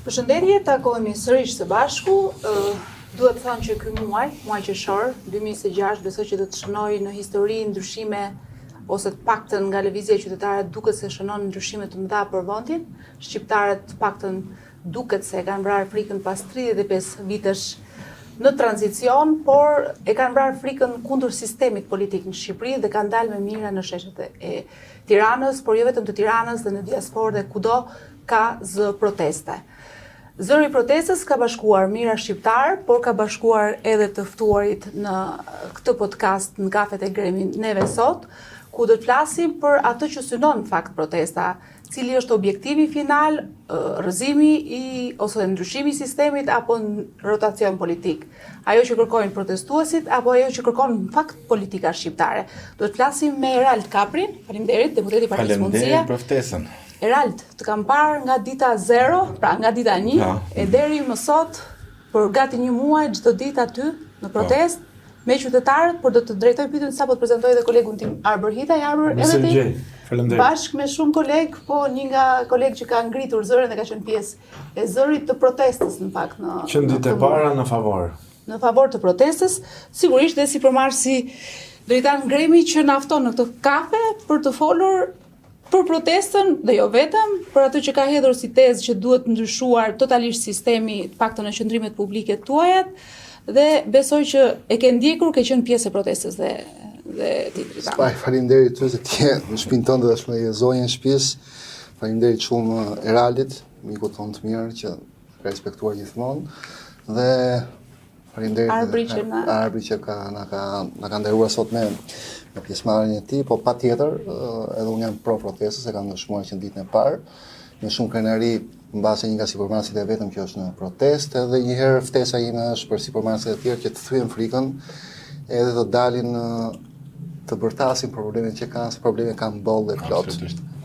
Përshëndetje, takohemi sërish së bashku. Duhet të thonë që ky muaj qershor 2026, besoj që do të shënojë në histori ndryshime ose të paktën nga lëvizja qytetare duket se shënon ndryshime të mëdha për vendin. Shqiptarët të paktën duket se kanë vrarë frikën pas 35 vitesh në tranzicion, por e kanë vrarë frikën kundër sistemit politik në Shqipëri dhe kanë dalë me mira në sheshet e Tiranës, por jo vetëm të Tiranës dhe në diasporë dhe kudo ka zë proteste. Zëri i protestës ka bashkuar mira shqiptar, por ka bashkuar edhe të ftuarit në këtë podcast në Kafet e Gremi neve sot, ku do të flasim për atë që synon në fakt protesta, cili është objektivi final, rrëzimi ose ndryshimi i sistemit apo rotacion politik. Ajo që kërkojnë protestuesit apo ajo që kërkon në fakt politika shqiptare. Do të flasim me Erald Kaprin, faleminderit, deputeti i Partisë Mundësia. Faleminderit për ftesën. Erald, të kam parë nga dita 0, pra nga dita 1, e deri më sot, për gati një muaj, çdo ditë aty në protest, me qytetarët, por do të drejtoj pyetjen sa po të prezantoj edhe kolegun tim Arbër Hitaj, Arbër edhe ti. Faleminderit. Bashkë me shumë kolegë, po një nga kolegë që ka ngritur zërin dhe ka qenë pjesë e zërit të protestës në fakt në. Që ditë e para në favor. Në favor të protestës, sigurisht dhe si përmarrësi drejtar Gremi që na fton në këtë kafe për të folur për protestën dhe jo vetëm, për atë që ka hedhur si tezë që duhet ndryshuar totalisht sistemi, të paktën në qendrimet publike tuajat, dhe besoj që e ke ndjekur, ke qenë pjesë e protestës dhe ti Dritan. Faleminderit ty se ti në shtëpinë tënde dhe shme zonjën shtëpisë. Faleminderit shumë Eraldit, mikut tonë të mirë që ka respektuar gjithmonë. Dhe faleminderit Arbri që na ka nderuar sot me pjesëmarrjen e tij, po patjetër edhe unë jam pro protestës, e kam dëshmuar që ditën e parë, me shumë krenari mbase një nga sipërmarrësit e vetëm që është në protestë, edhe një herë ftesa ime është për sipërmarrësit e tjerë që të thyen frikën edhe të dalin të bërtasin problemet që kanë, se problemet kanë bollë dhe plot.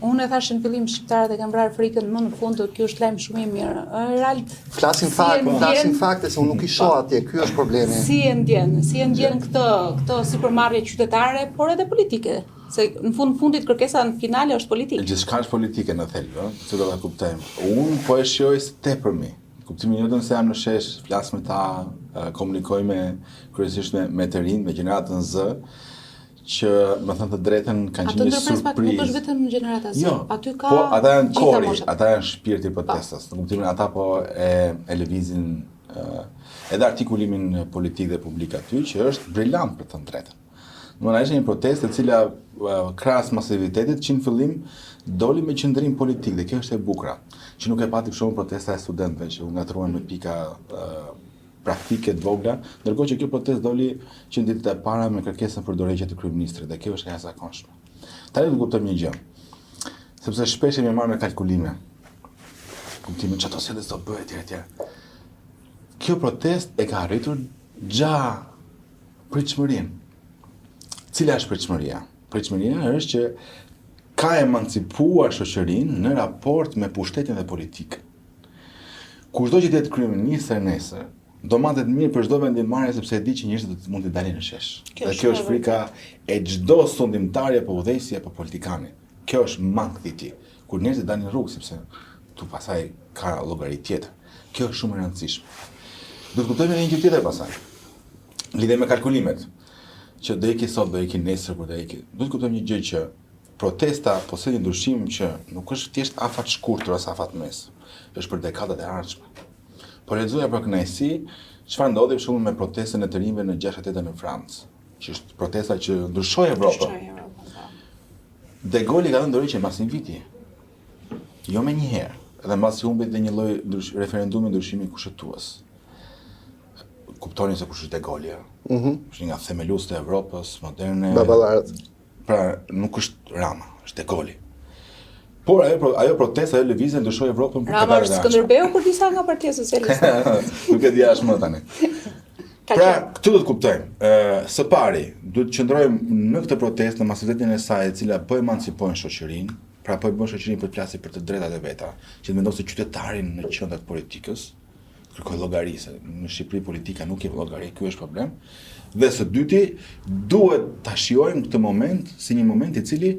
Unë e thash në fillim shqiptarët e kanë vrarë frikën, më në fund ky është lajm shumë i mirë. Erald, flasin fakte se unë nuk i shoh atje, ky është problemi. Si e ndjen këtë sipërmarrje qytetare, por edhe politike? Se në fundit kërkesa në finale është politike. Gjithçka është politike në thelb, që do ta kuptojmë. Unë po e shijoj tepërmi. Kuptimin jotën se jam në shesh, flas me ta, komunikoj kryesisht me të rinj, me gjeneratën Z, që më thënë të drejtën kanë qenë një surprizë. Nuk është vetëm gjenerata Z, aty ka po ata janë gjitha kori, moshat. ata janë shpirti i protestës. Në kuptimin ata po e lëvizin edhe artikulimin politik dhe publik aty, që është brillant për të thënë drejtën. Domethënë ishte një protestë e cila krahas masivitetit që në fillim doli me qëndrim politik dhe kjo është e bukur. Që nuk e pati për shembull protesta e studentëve që u ngatruan me pika praktike të vogla, ndërkohë që kjo protestë doli që ditët e para me kërkesën për dorëheqje të kryeministrit dhe kjo është e jashtëzakonshme. Tani do të kuptojmë një gjë. Sepse shpesh jemi marrë me kalkulime. Kuptimin çfarë do të bëhet etj. Kjo protestë e ka arritur pritshmërinë. Cila është pritshmëria? Pritshmëria është që ka emancipuar shoqërinë në raport me pushtetin dhe politikën. Kushdo që të jetë kryeministër nesër, do matet mirë për çdo vendimmarrje sepse e di që njerëzit mund të dalin në shesh. Dhe kjo është frika e çdo sundimtari apo udhëheqësi apo politikani. Kjo është mankthi i tij. Kur njerëzit dalin në rrugë sepse tu pasaj ka llogari tjetër. Kjo është shumë e rëndësishme. Do të kuptojmë një gjë tjetër pasaj. Lidhe me kalkulimet. Që do iki sot, do iki nesër, kur do iki. Do të kuptojmë një gjë që protesta posedi një ndryshim që nuk është thjesht afat shkurtër ose afat mes. Është për dekadat e ardhshme. Por lexoja për kënaqësi çfarë ndodhi për shembull me protestën e të rinjve në 68 në Francë, që është protesta që ndryshoi Evropën. De Gaulle ka dhënë dorëheqje mbas një viti. Jo më një herë, edhe mbas i humbit dhe një lloj referendumi ndryshimi kushtetues. Kuptoni se kush është De Gaulle. Është një nga themeluesit e Evropës moderne. Baballarët. Pra nuk është Rama, është De Gaulle. Por ajo protesta e lëvizje ndryshoi Evropën për Rama është Skënderbeu për disa nga Partia Socialiste. Nuk e di as më tani. Pra, këtu do të kuptojmë. Së pari, duhet të qëndrojmë në këtë protestë në masivitetin e saj, e cila po emancipojnë shoqërinë, pra po e bën shoqërinë për të flasë për të drejtat e veta, që të vendosë qytetarin në qendër të politikës, kërkoj llogari, se në Shqipëri politika nuk jep llogari, ky është problem. Dhe së dyti, duhet ta shijojmë këtë moment si një moment i cili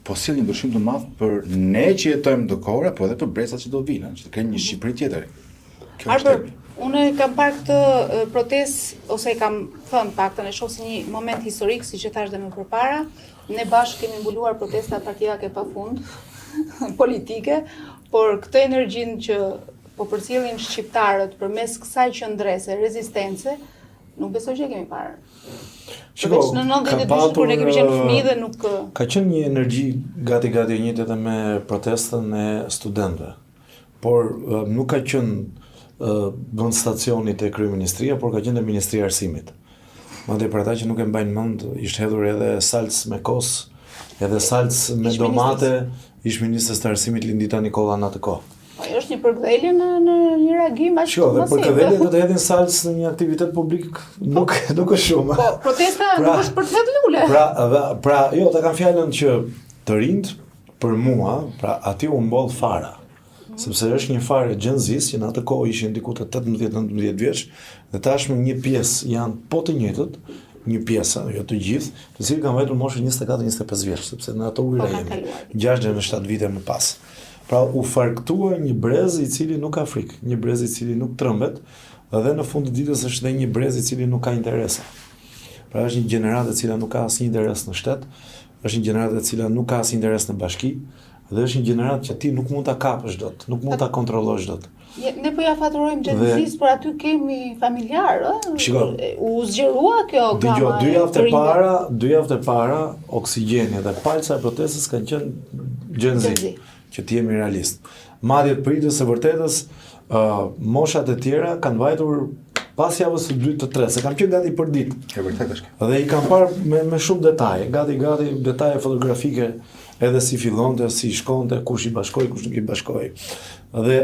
po sjell një ndryshim të madh për ne që jetojmë në kohë, po edhe për brezat që do vinë, që të kenë një Shqipëri tjetër. Kjo është Arber, unë kam parë këtë protestë, ose kam thënë paktën e shoh si një moment historik, siç e thash dhe më përpara. Ne bashkë kemi mbuluar protesta partijake pafund politike, por këtë energjinë që po përcjellin shqiptarët përmes kësaj qëndrese, rezistence, nuk besoj që e kemi parë. Përveç në 92 kur ne kemi qenë fëmijë dhe nuk ka qenë një energji gati e njëjtë edhe me protestën e studentëve. Por nuk ka qenë vend stacioni te kryeministria, por ka qenë te Ministria e Arsimit. Madje për ata që nuk e mbajnë mend, ishte hedhur edhe salc me kos, edhe salc me domate, ish-ministres të Arsimit Lindita Nikolla në atë kohë. Është një përkthjelje në një reagim aq dhe përkthjelje do të hedhin salc në një aktivitet publik nuk është shumë. Po, protesta nuk është për të vetë lule. Pra, jo, ta kam fjalën që të rinjt për mua, pra aty u mboll fara. Sepse është një farë Gen Z që në atë kohë ishin diku të 18-19 vjeç dhe tashmë një pjesë janë po të njëjtët, një pjesë, jo të gjithë, të cilët kanë vetur moshën 24-25 vjeç, sepse në ato ujëra jemi 6-7 vite më pas. Pra u farktua një brez i cili nuk ka frikë, një brez i cili nuk trëmbet, dhe në fund të ditës është dhe një brez i cili nuk ka interese. Pra është një gjeneratë e cila nuk ka asnjë interes në shtet, është një gjeneratë e cila nuk ka asnjë interes në bashki, dhe është një gjeneratë që ti nuk mund ta kapësh dot, nuk mund ta kontrollosh dot. Ne po ja faturojmë Gen Z, por aty kemi familjar, u zgjerua kjo gama. Dëgjoj, 2 javë të para, oksigjeni dhe palca e protestës kanë qenë Gen Z, që ti jemi realist. Madje pritës së vërtetës, moshat e tjera kanë vajtur pas javës së 2 të 3, se kam qenë gati për ditë. E vërtet është. Dhe i kam parë me shumë detaje, gati detaje fotografike, edhe si fillonte, si shkonte, kush i bashkoi, kush nuk i bashkoi. Dhe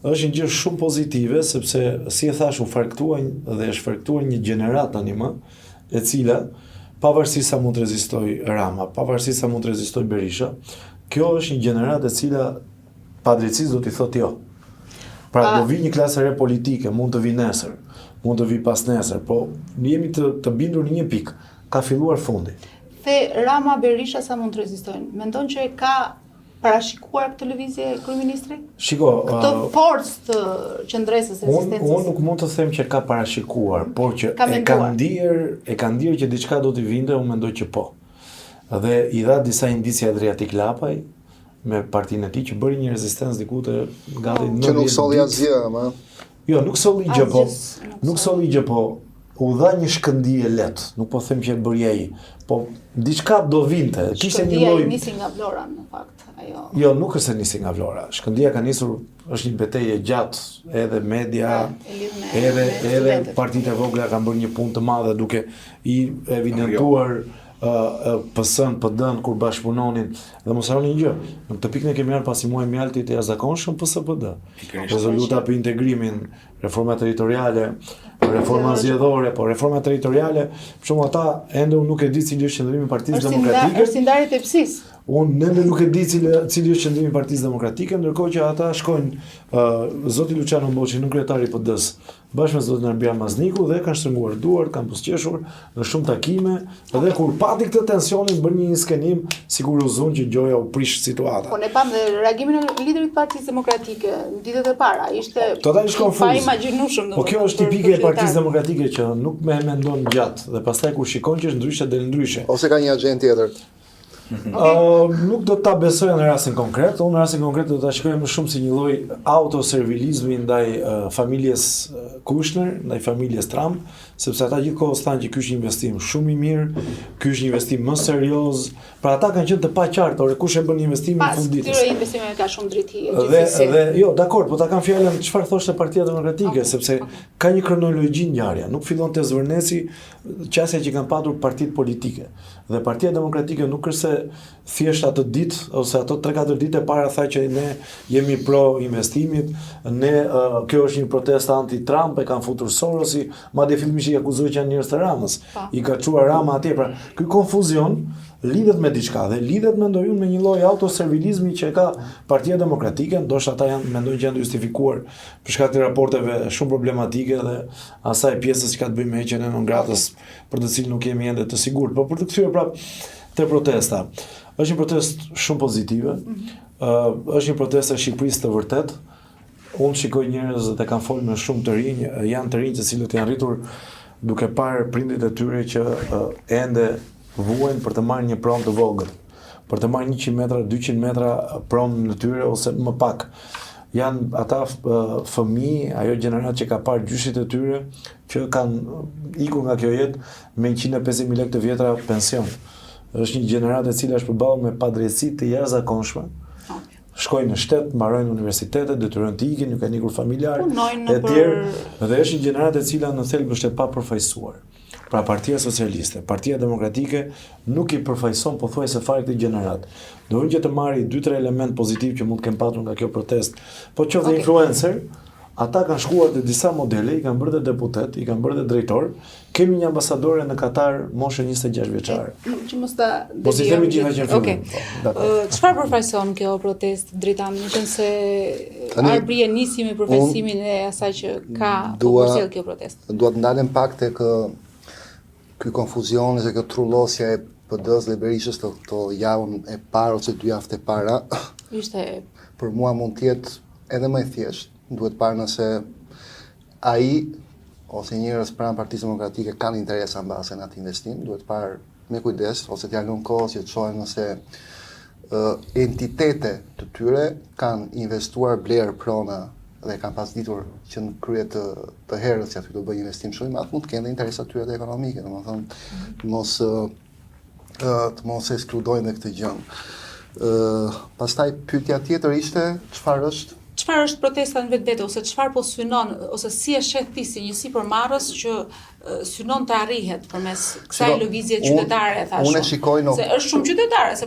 është një gjë shumë pozitive, sepse si e thash, u farktuan dhe është farktuar një gjenerat tani më, e cila pavarësisht sa mund të rezistoj Rama, pavarësisht sa mund të rezistoj Berisha, kjo është një gjenerat e cila padrejtisë do t'i thotë jo. Pra do vi një klasë re politike, mund të vi nesër, mund të vi pas nesër, po jemi të bindur në një pikë, ka filluar fundi. The Rama Berisha sa mund të rezistojnë? Mendon që ka parashikuar këtë lëvizje kryeministri? Shiko, këtë forcë të qendresës rezistencës. Unë nuk mund të them që ka parashikuar, por që e ka ndier që diçka do t'i vinte, unë mendoj që po. Dhe i dha disa indicie Adriatik Lapaj me partinë e tij që bëri një rezistencë diku të gati 90 që nuk solli asgjë, ama. Jo, nuk solli gjë, po u dha një shkëndije lehtë, nuk po them që e bëri ai, po diçka do vinte. Kishte një lloj nisi nga Vlora në fakt, ajo. Jo, nuk është se nisi nga Vlora. Shkëndija ka nisur, është një betejë gjatë, edhe media, edhe partitë e vogla kanë bërë një punë të madhe duke i evidentuar PS-n, PD-n kur bashkëpunonin dhe mos harroni një gjë. Në këtë pikë ne kemi marrë pasi muaj mjalti të jashtëzakonshëm PS-PD. Rezoluta për integrimin, reforma territoriale, reforma zgjedhore, po reforma territoriale, për shembull ata ende nuk e di cili është qëndrimi i Partisë Demokratike. Është ndarje të psis. Unë ende nuk e di cili është qëndrimi i Partisë Demokratike, ndërkohë që ata shkojnë zoti Luciano Mboçi, në kryetari i PD-s, bashkë me zotin Arbia Mazniku dhe kanë shtrënguar duart, kanë pusqeshur në shumë takime, dhe kur pati këtë tensionin bën një skenim sikur u zon që gjoja u prish situata. Po ne pam dhe reagimin e liderit të Partisë Demokratike në ditët e para, ishte totalisht konfuz. Pa imagjinueshëm. Po kjo është tipike e Partisë Demokratike që nuk më mendon gjatë dhe pastaj kur shikon që është ndryshe del ndryshe. Ose ka një agent tjetër. Nuk do ta besoja në rastin konkret, unë në rastin konkret do ta shikoj më shumë si një lloj autoservilizmi ndaj familjes Kushner, ndaj familjes Trump, sepse ata gjithkohës thanë që ky është një investim shumë i mirë, ky është një investim më serioz. Pra ata kanë qenë të paqartë, kush e bën investimin në fund ditës. Pas këtyre investimeve ka shumë drejti. Dhe jo, dakor, po ta kam fjalën çfarë thoshte Partia Demokratike, sepse ka një kronologji ngjarje, nuk fillon te Zvërneci, qasja që kanë patur partitë politike. Dhe Partia Demokratike nuk është se thjesht atë ditë ose ato 3-4 ditë para tha që ne jemi pro investimit, kjo është një protestë anti-Trump, e kanë futur Sorosi, madje fillimisht i akuzoi që janë njerëz të Ramës. I ka çuar Rama atje, pra ky konfuzion lidhet me diçka dhe lidhet mendoj unë me një lloj autoservilizmi që ka Partia Demokratike, ndoshta ata mendojnë që janë justifikuar për shkak të raporteve shumë problematike dhe asaj pjesës që ka të bëjë me heqjen e non gratës, për të cilën nuk jemi ende të sigurt, por për të kthyer prapë te protesta. Është një protestë shumë pozitive. Është një protestë e Shqipërisë të vërtet. Unë shikoj njerëz që kanë folur me shumë të rinj, janë të rinj të cilët janë rritur duke parë prindrit e tyre që ende vuajnë për të marrë një promë të vogël, për të marrë 100 metra, 200 metra promë në tyre ose më pak. Janë ata fëmijë, ajo gjenerat që ka parë gjyshit e tyre që kanë ikur nga kjo jetë me 150.000 lekë të vjetra pension. Është një gjenerat e cila është përballur me padrejtësi të jashtëzakonshme. Shkojnë në shtet, mbarojnë universitetet, detyrojnë të ikin, nuk kanë ikur familjar, e tjerë, dhe është një gjenerat e cila në thelb është e papërfaqësuar. Pra Partia Socialiste, Partia Demokratike nuk i përfaqëson pothuajse fare këtë gjenerat. Do që të marrë 2-3 element pozitiv që mund të kenë patur nga kjo protestë. Po qoftë influencer, ata kanë shkuar te disa modele, i kanë bërë të deputet, i kanë bërë të drejtor. Kemi një ambasadore në Katar, moshë 26 vjeçare. Që mos ta po si themi gjithë që fillim. Çfarë përfaqëson kjo protestë Dritan, nëse Arbrie nisi me përfaqësimin e asaj që ka përcjell kjo protestë? Dua të ndalem pak tek ky konfuzion se kjo trullosja e PD-s dhe Berishës të javën e parë ose 2 javë e para. Ishte për mua mund të jetë edhe më e thjeshtë. Duhet parë nëse ai ose njerëz pranë Partisë Demokratike kanë interesa mbase në atë investim, duhet parë me kujdes ose t'ia lënë kohë që të shohin nëse entitete të tyre kanë investuar blerë prona dhe kanë pasditur që në krye të herës që aty do bëjë investim shumë i madh, mund të kenë interesa të tyre të ekonomike, domethënë të mos e ekskludojnë këtë gjën. Pastaj pyetja tjetër ishte çfarë është protesta në vetvete, ose çfarë po synon, ose si e sheh ti si një sipërmarrës që synon të arrihet përmes kësaj lëvizje qytetare, thashë. Unë shikoj se është shumë qytetare, se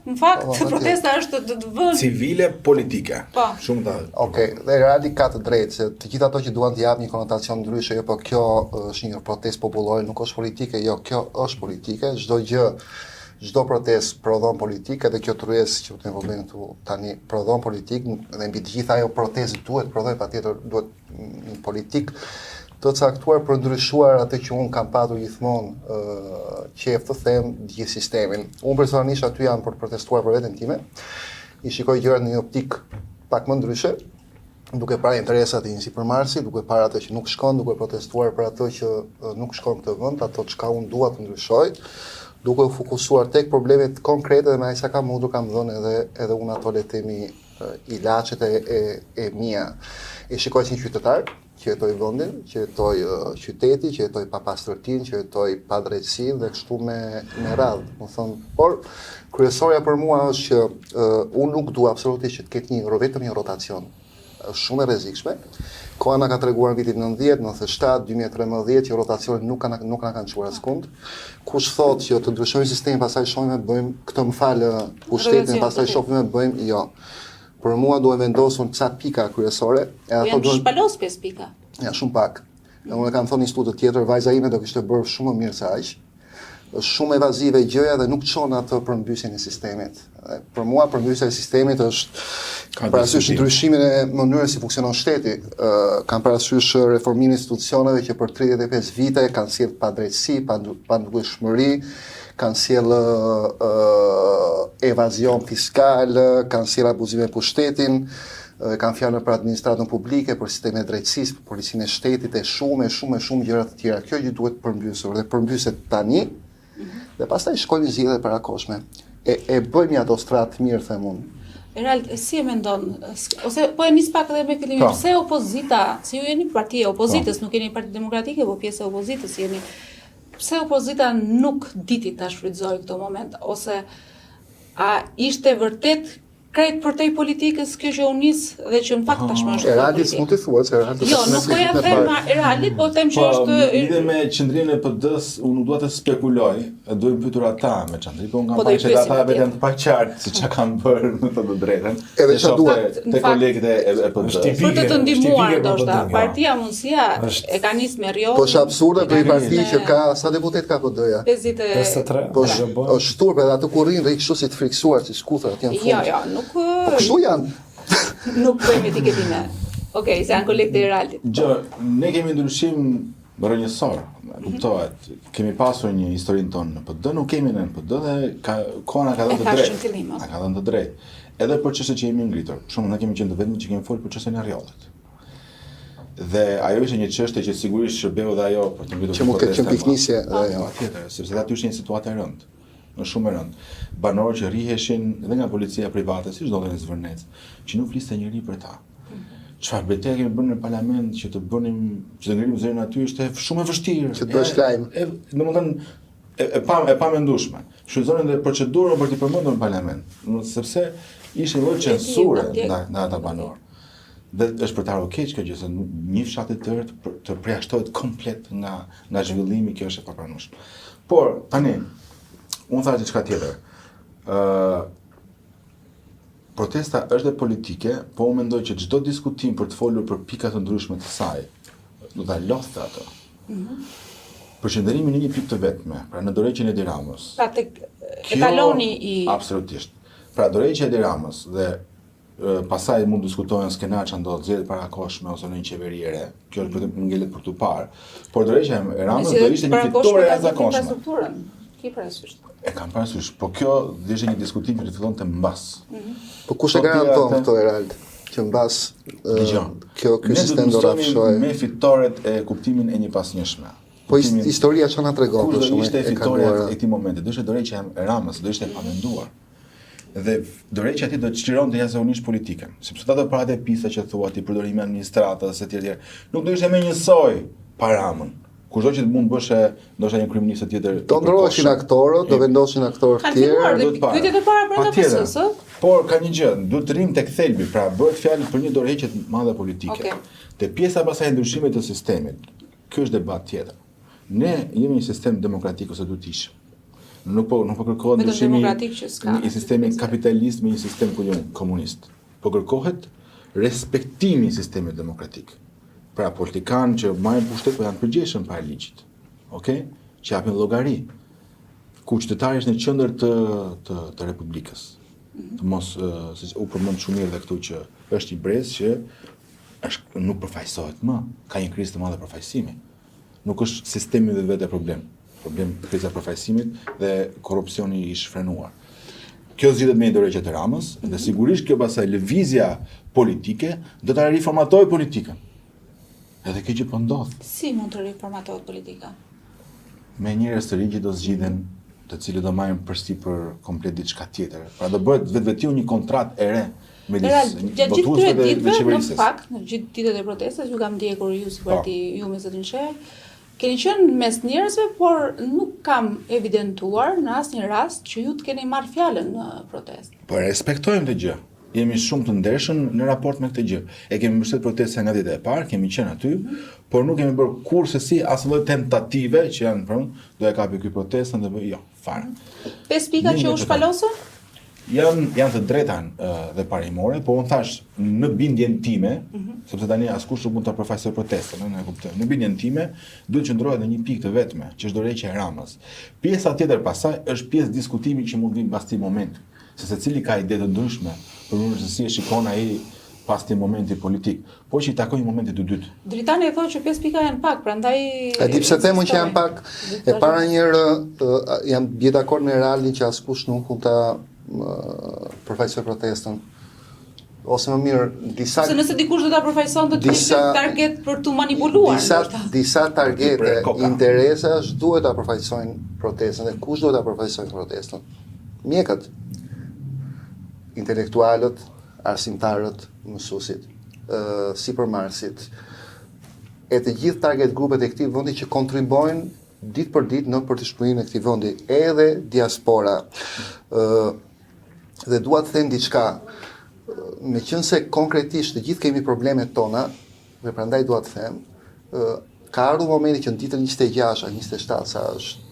në fakt protesta është të vënë civile politike. Po. Shumë të. Okej, dhe reali ka të drejtë se të gjithë ato që duan të japin një konotacion ndryshe, jo, po kjo është një protestë popullore, nuk është politike, jo, kjo është politike, çdo protestë prodhon politik, edhe kjo tryezë që ne vëmë këtu tani prodhon politik, dhe mbi të gjitha ajo protestë duhet prodhoj patjetër duhet një politik të caktuar për ndryshuar atë që unë kam patur gjithmonë qejf të them gjithë sistemin. Unë personalisht aty jam për të protestuar për veten time. I shikoj gjërat në një optik pak më ndryshe, duke parë interesat e një sipërmarrësi, duke parë atë që nuk shkon, duke protestuar për atë që nuk shkon në këtë vend, ato çka unë dua të ndryshoj, duke u fokusuar tek problemet konkrete dhe me aq sa kam mundur kam dhënë edhe unë ato le të themi ilaçet e mia. E shikoj si një qytetar që jetoj vendin, që jetoj qyteti, që jetoj pa pastërtinë, që jetoj pa drejtësinë dhe kështu me radhë. Do thon, por kryesorja për mua është që unë nuk dua absolutisht që të ketë vetëm një rotacion. Është shumë e rrezikshme. Koha na ka treguar në vitin 90, 97, 2013 që rotacionet nuk na kanë çuar askund. Kush thotë që të ndryshojmë sistemin, pastaj shohim e bëjmë këtë më fal pushtetin, pastaj shohim e bëjmë, jo. Për mua duhet vendosur ca pika kryesore, e ato duhen shpalos 5 pika. Ja, shumë pak. Unë kam thënë një studi tjetër, vajza ime do kishte bërë shumë më mirë se aq. Është shumë evazive gjëja dhe nuk çon atë përmbysjen e sistemit. Për mua përmbysja e sistemit është parasysh ndryshimin e mënyrës si funksionon shteti, kanë parasysh reformimin e institucioneve që për 35 vite kanë sjellë padrejtësi, pandukshmëri, kanë sjellë evazion fiskal, kanë sjellë abuzime pushtetin, kanë fjalën për administratën publike, për sistemin e drejtësisë, për policinë e shtetit e shumë gjëra të tjera. Kjo gjë duhet përmbysur dhe përmbyset tani. Dhe pastaj shkojmë zgjedhje parakoshme. E bëjmë ato stratë mirë, them unë. Erald, si e mendon? Ose po e nis pak edhe me fillimin. Pse opozita, si ju jeni partia e opozitës, nuk jeni Parti Demokratike, po pjesë e opozitës jeni. Pse opozita nuk diti ta shfrytëzoi këtë moment, ose a ishte vërtet krejt për te politikës kjo që u nis dhe që në fakt tashmë është Eraldit s'mund të thuat se Eraldit. Jo, nuk po ja them Eraldit, po them që është lidhe me qendrimin e PD-s, unë nuk dua të spekuloj, e duhem pyetur ata me çandri, po nga pa që ata vetëm të paqartë se çka kanë bërë në të drejtën. Edhe çfarë duhet te kolegët e PD-s. Për të ndihmuar ndoshta, Partia Mundësia e ka nis me Rjo. Po është absurde për një parti që ka sa deputet ka PD-ja? 53. Po është turp edhe ato kurrin dhe kështu si të friksuar, si skutra atje në fund. Jo, Po kështu janë. Nuk bëjmë etiketime. Okej, se janë kolegët e Eraldit. Ne kemi ndryshim bërë njësor, kuptohet. Kemi pasur një historinë tonë në PD, nuk kemi në PD dhe koha na ka dhënë të drejtë. Na ka dhënë të drejtë. Edhe për çështjet që jemi ngritur. Për shembull, ne kemi qenë të vetëm që kemi folur për çështjen e rrjollit. Dhe ajo ishte një çështje që sigurisht shërbeu dhe ajo për të ngritur. Që mund të ketë qenë piknisje edhe ajo. Patjetër, sepse aty ishte një situatë e rëndë. Në shumë e rëndë. Banorë që rriheshin edhe nga policia private, si çdo në Zvërnec, që nuk fliste njëri për ta. Çfarë betejë kemi bërë në parlament që të ngrinim zërin aty ishte shumë e vështirë. Që të bësh lajm. Domethënë e pamendueshme. Shfrytëzonin dhe procedurën për të përmendur në parlament, sepse ishte një lloj censure ndaj ata banorë. Dhe është për të ardhur keq kjo gjë se një fshat i tërë të përjashtohet komplet nga zhvillimi, kjo është e papranueshme. Por tani unë thash diçka tjetër. Protesta është dhe politike, po unë mendoj që çdo diskutim për të folur për pika të ndryshme të saj, do ta lodhte ato. Përqendrimi në një pikë të vetme, pra në dorëheqjen e Edi Ramës. Pra tek etaloni i Absolutisht. Pra dorëheqja e Edi Ramës dhe pasaj mund të diskutohen skenar që ndodh zgjedhje parakohshme ose në një qeveri e re. Kjo është vetëm ngelet për tu parë. Por dorëheqja e Ramës do ishte një fitore e jashtëzakonshme. Ki parasysh. E kam parasysh, po kjo ishte një diskutim që fillonte mbas. Po kush e garanton këto Erald? Që mbas ky sistem do rafshohej. Me fitoret e kuptimin e një pasnjëshme. Po historia çfarë na tregon për shkak ishte fitoria e këtij momenti, do ishte dorëheqja e Ramës, do ishte e pamenduar. Dhe dorëheqja aty do të çlironte jashtëzakonisht politikën, sepse ato paratë e pisa që thua ti përdorimi administratës e tjerë, nuk do ishte më njësoj pa Ramën. Kushdo që mund bësh ndoshta një kryeminist tjetër. Do ndroheshin aktorë, do vendosin aktorë të tjerë. Pyetjet e para brenda PS-s, ë? Por ka një gjë, duhet të rrim tek thelbi, pra bëhet fjalë për një dorëheqje të madhe politike. Te pjesa pasaj e ndryshimit të sistemit. Ky është debat tjetër. Ne jemi një sistem demokratik ose duhet të ishim. Nuk po kërkohet ndryshimi i sistemi kapitalist me një sistem komunist. Po kërkohet respektimi i sistemit demokratik. Pra politikanë që marrin pushtet po janë përgjegjshëm para ligjit. Okej? Që japin llogari. Ku qytetari është në qendër të Republikës. Të mos siç u përmend shumë mirë dhe këtu që është i brez që nuk përfaqësohet më, ka një krizë të madhe përfaqësimi. Nuk është sistemi vetë problem. Problem kriza përfaqësimit dhe korrupsioni i shfrenuar. Kjo zgjidhet me dorëheqjen e Ramës dhe sigurisht kjo pasaj lëvizja politike do ta riformatojë politikën. Edhe kjo që po ndodh. Si mund të riformatohet politika? Me njerëz të rinj që do zgjidhen, të cilët do marrin përsipër komplet diçka tjetër. Pra do bëhet vetvetiu një kontratë e re midis votuesve dhe qeverisë. Në fakt, në gjithë ditët e protestës ju kam ndjekur ju si parti, ju me zotin Sher. Keni qenë mes njerëzve, por nuk kam evidentuar në asnjë rast që ju të keni marrë fjalën në protestë. Po respektojmë këtë gjë. Jemi shumë të ndershëm në raport me këtë gjë. E kemi mbështetur protestën nga dita e parë, kemi qenë aty, por nuk kemi bërë kurrë si asnjë tentative që janë do e kapi ky protestën dhe jo, fare. 5 pika që u shpalosën? Janë të drejta dhe parimore, po unë thash në bindjen time, sepse tani askush nuk mund ta përfaqësojë protestën, ne e kuptojmë. Në bindjen time duhet të qëndrohet në një pikë të vetme, që është dorëheqja e Ramës. Pjesa tjetër pasaj është pjesë diskutimi që mund vinë pas këtij momenti, se secili ka ide të ndryshme për mënyrën se si e shikon ai pas këtij momenti politik, po që i takojë momentit të dytë. Dritani e thotë që 5 pika janë pak, prandaj e di pse themun që janë pak. E para njëherë jam bie dakord me Eraldin që askush nuk mund ta përfaqësoj protestën. Ose më mirë, disa se nëse dikush do ta përfaqëson do të ishte target për tu manipuluar. Disa targete, interesash duhet ta përfaqësojnë protestën dhe kush duhet ta përfaqësojë protestën? Mjekët, intelektualët, arsimtarët, mësuesit, sipërmarrësit, e të gjithë target grupet e këtij vendi që kontribuojnë ditë për ditë në përtishmërinë e këtij vendi, edhe diaspora. Dhe dua të them diçka, meqense konkretisht të gjithë kemi problemet tona, dhe prandaj dua të them, ka ardhur momenti që në ditën 26 a 27 sa është,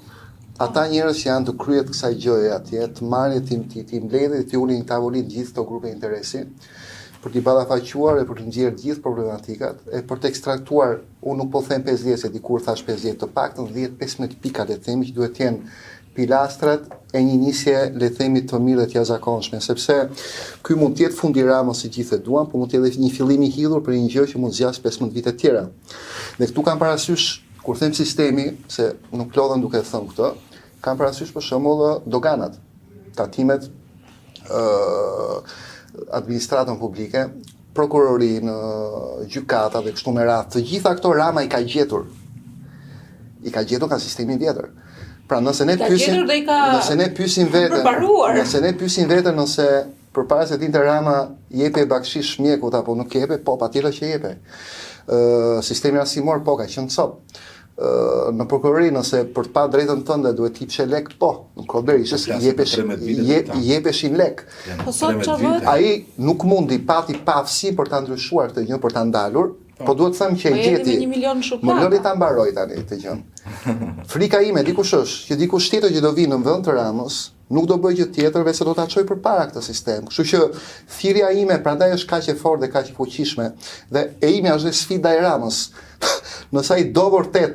ata njerëz që janë të kryet kësaj gjëje atje, të marrin ti mbledhin, ti ulin në tavolinë gjithë këto grupe interesi, për t'i ballafaquar e për të nxjerrë gjithë problematikat, e për të ekstraktuar, unë nuk po them 50, se dikur thash 50, të paktën 10-15 pika le të themi që duhet të jenë pilastrat e një nisje le të themi të mirë dhe të jashtëzakonshme, sepse ky mund të jetë fundi i Ramës si gjithë e duan, por mund të jetë një fillim i hidhur për një gjë që mund zgjas 15 vite të tjera. Dhe këtu kam parasysh kur them sistemi, se nuk lodhem duke thënë këtë, kam parasysh për shembull doganat, tatimet, administratën publike, prokurorinë, gjykata dhe kështu me radhë. Të gjitha këto Rama i ka gjetur. I ka gjetur ka sistemin vjetër. Pra nëse ne pyesim, nëse përpara se dinte Rama jepe bakshish mjekut apo nuk jepe, po patjetër që jepe. Sistemi arsimor po ka qenë cop. Në prokurori nëse për të pa drejtën tënde duhet t'jepshe lek, po, në kohë ishës jepeshin lek. Ai nuk mundi pati pafsi për ta ndryshuar këtë gjë, për ta ndalur, po duhet të them që e gjeti. Më lëri ta mbaroj tani këtë gjë. Frika ime dikush është që dikush tjetër që do vinë në vend të Ramës, nuk do bëj gjë tjetër veç se do ta çoj përpara këtë sistem. Kështu që thirrja ime prandaj është kaq e fortë dhe kaq e fuqishme dhe e imja është sfida e Ramës. Nëse ai do vërtet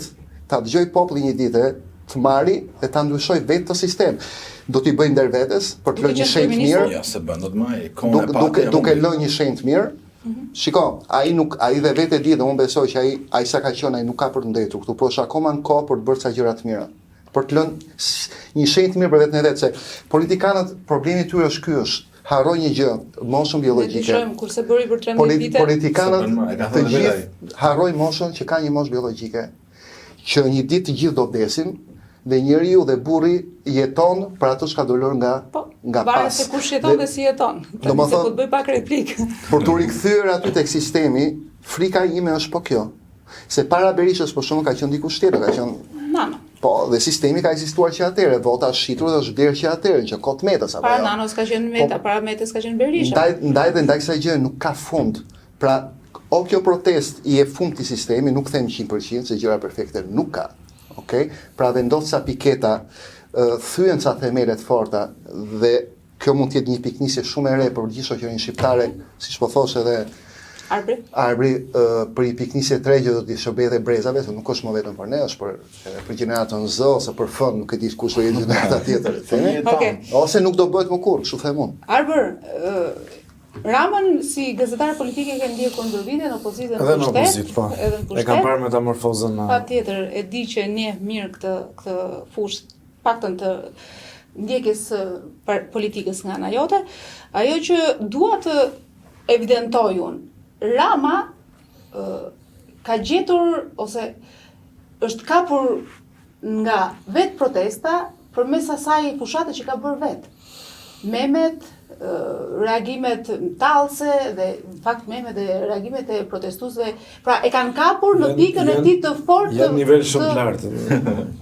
ta dëgjoj popullin një ditë, të marri dhe ta ndryshoj vetë të sistem. Do t'i bëj ndërvetes për të lënë një shenjë të mirë. Ja, se bën dot më kohën e parë. Duke lënë një shenjë të mirë. Shiko, ai dhe vetë di dhe unë besoj që ai sa ka qenë ai nuk ka për të ndetur këtu, por është akoma në kohë për të bërë ca gjëra të mira. Për të lënë një shenjë të mirë për vetën e vet, se politikanët problemi i tyre është ky është. Harroj një gjë, moshën biologjike. Kurse bëri për 13 vite. Politikanët të gjithë harrojnë moshën që ka një moshë biologjike. Që një ditë të gjithë do vdesin dhe njeriu dhe burri jeton për atë që ka dolur nga pas. Varet se kush jeton dhe si jeton. Domethënë po të bëj pak replikë. Për të rikthyer aty tek sistemi, frika ime është po kjo. Se para Berishës për shkakun ka qenë dikush tjetër, ka qenë Nano. Po, dhe sistemi ka ekzistuar që atëherë, vota është shitur dhe është vlerë që atëherë, që kot Metës apo jo. Para Nanos ka qenë Meta, para Metës ka qenë Berisha. Ndaj kësaj gjë nuk ka fund. Pra, o kjo protest i e fund të sistemi, nuk them 100% se gjëra perfekte nuk ka. Okay? Pra vendos sa piketa, thyen sa themelet forta dhe kjo mund të jetë një piknisje shumë e re për gjithë shoqërinë shqiptare, siç po thosh edhe Arbri për një piknisje të re që do t'i shërbejë edhe brezave, se nuk është më vetëm për ne, është për gjeneratën Z ose për fën, nuk e di kush do jetë gjenerata tjetër. Okay. Ose nuk do bëhet më kurrë, kështu them unë. Arbër, Ramën si gazetar politike ke ndjerë kundër vite në opozitën edhe në opozit, po. Edhe në pushtet. E kam parë metamorfozën. Patjetër, e di që njeh mirë këtë fushë, paktën të ndjekjes politikës nga ana jote. Ajo që dua të evidentoj unë, Rama ka gjetur ose është kapur nga vetë protesta përmes asaj fushate që ka bërë vetë. Memet, reagimet tallse dhe në fakt memet dhe reagimet e protestuesve, pra e kanë kapur në pikën e tij të fortë. Janë nivel shumë të lartë.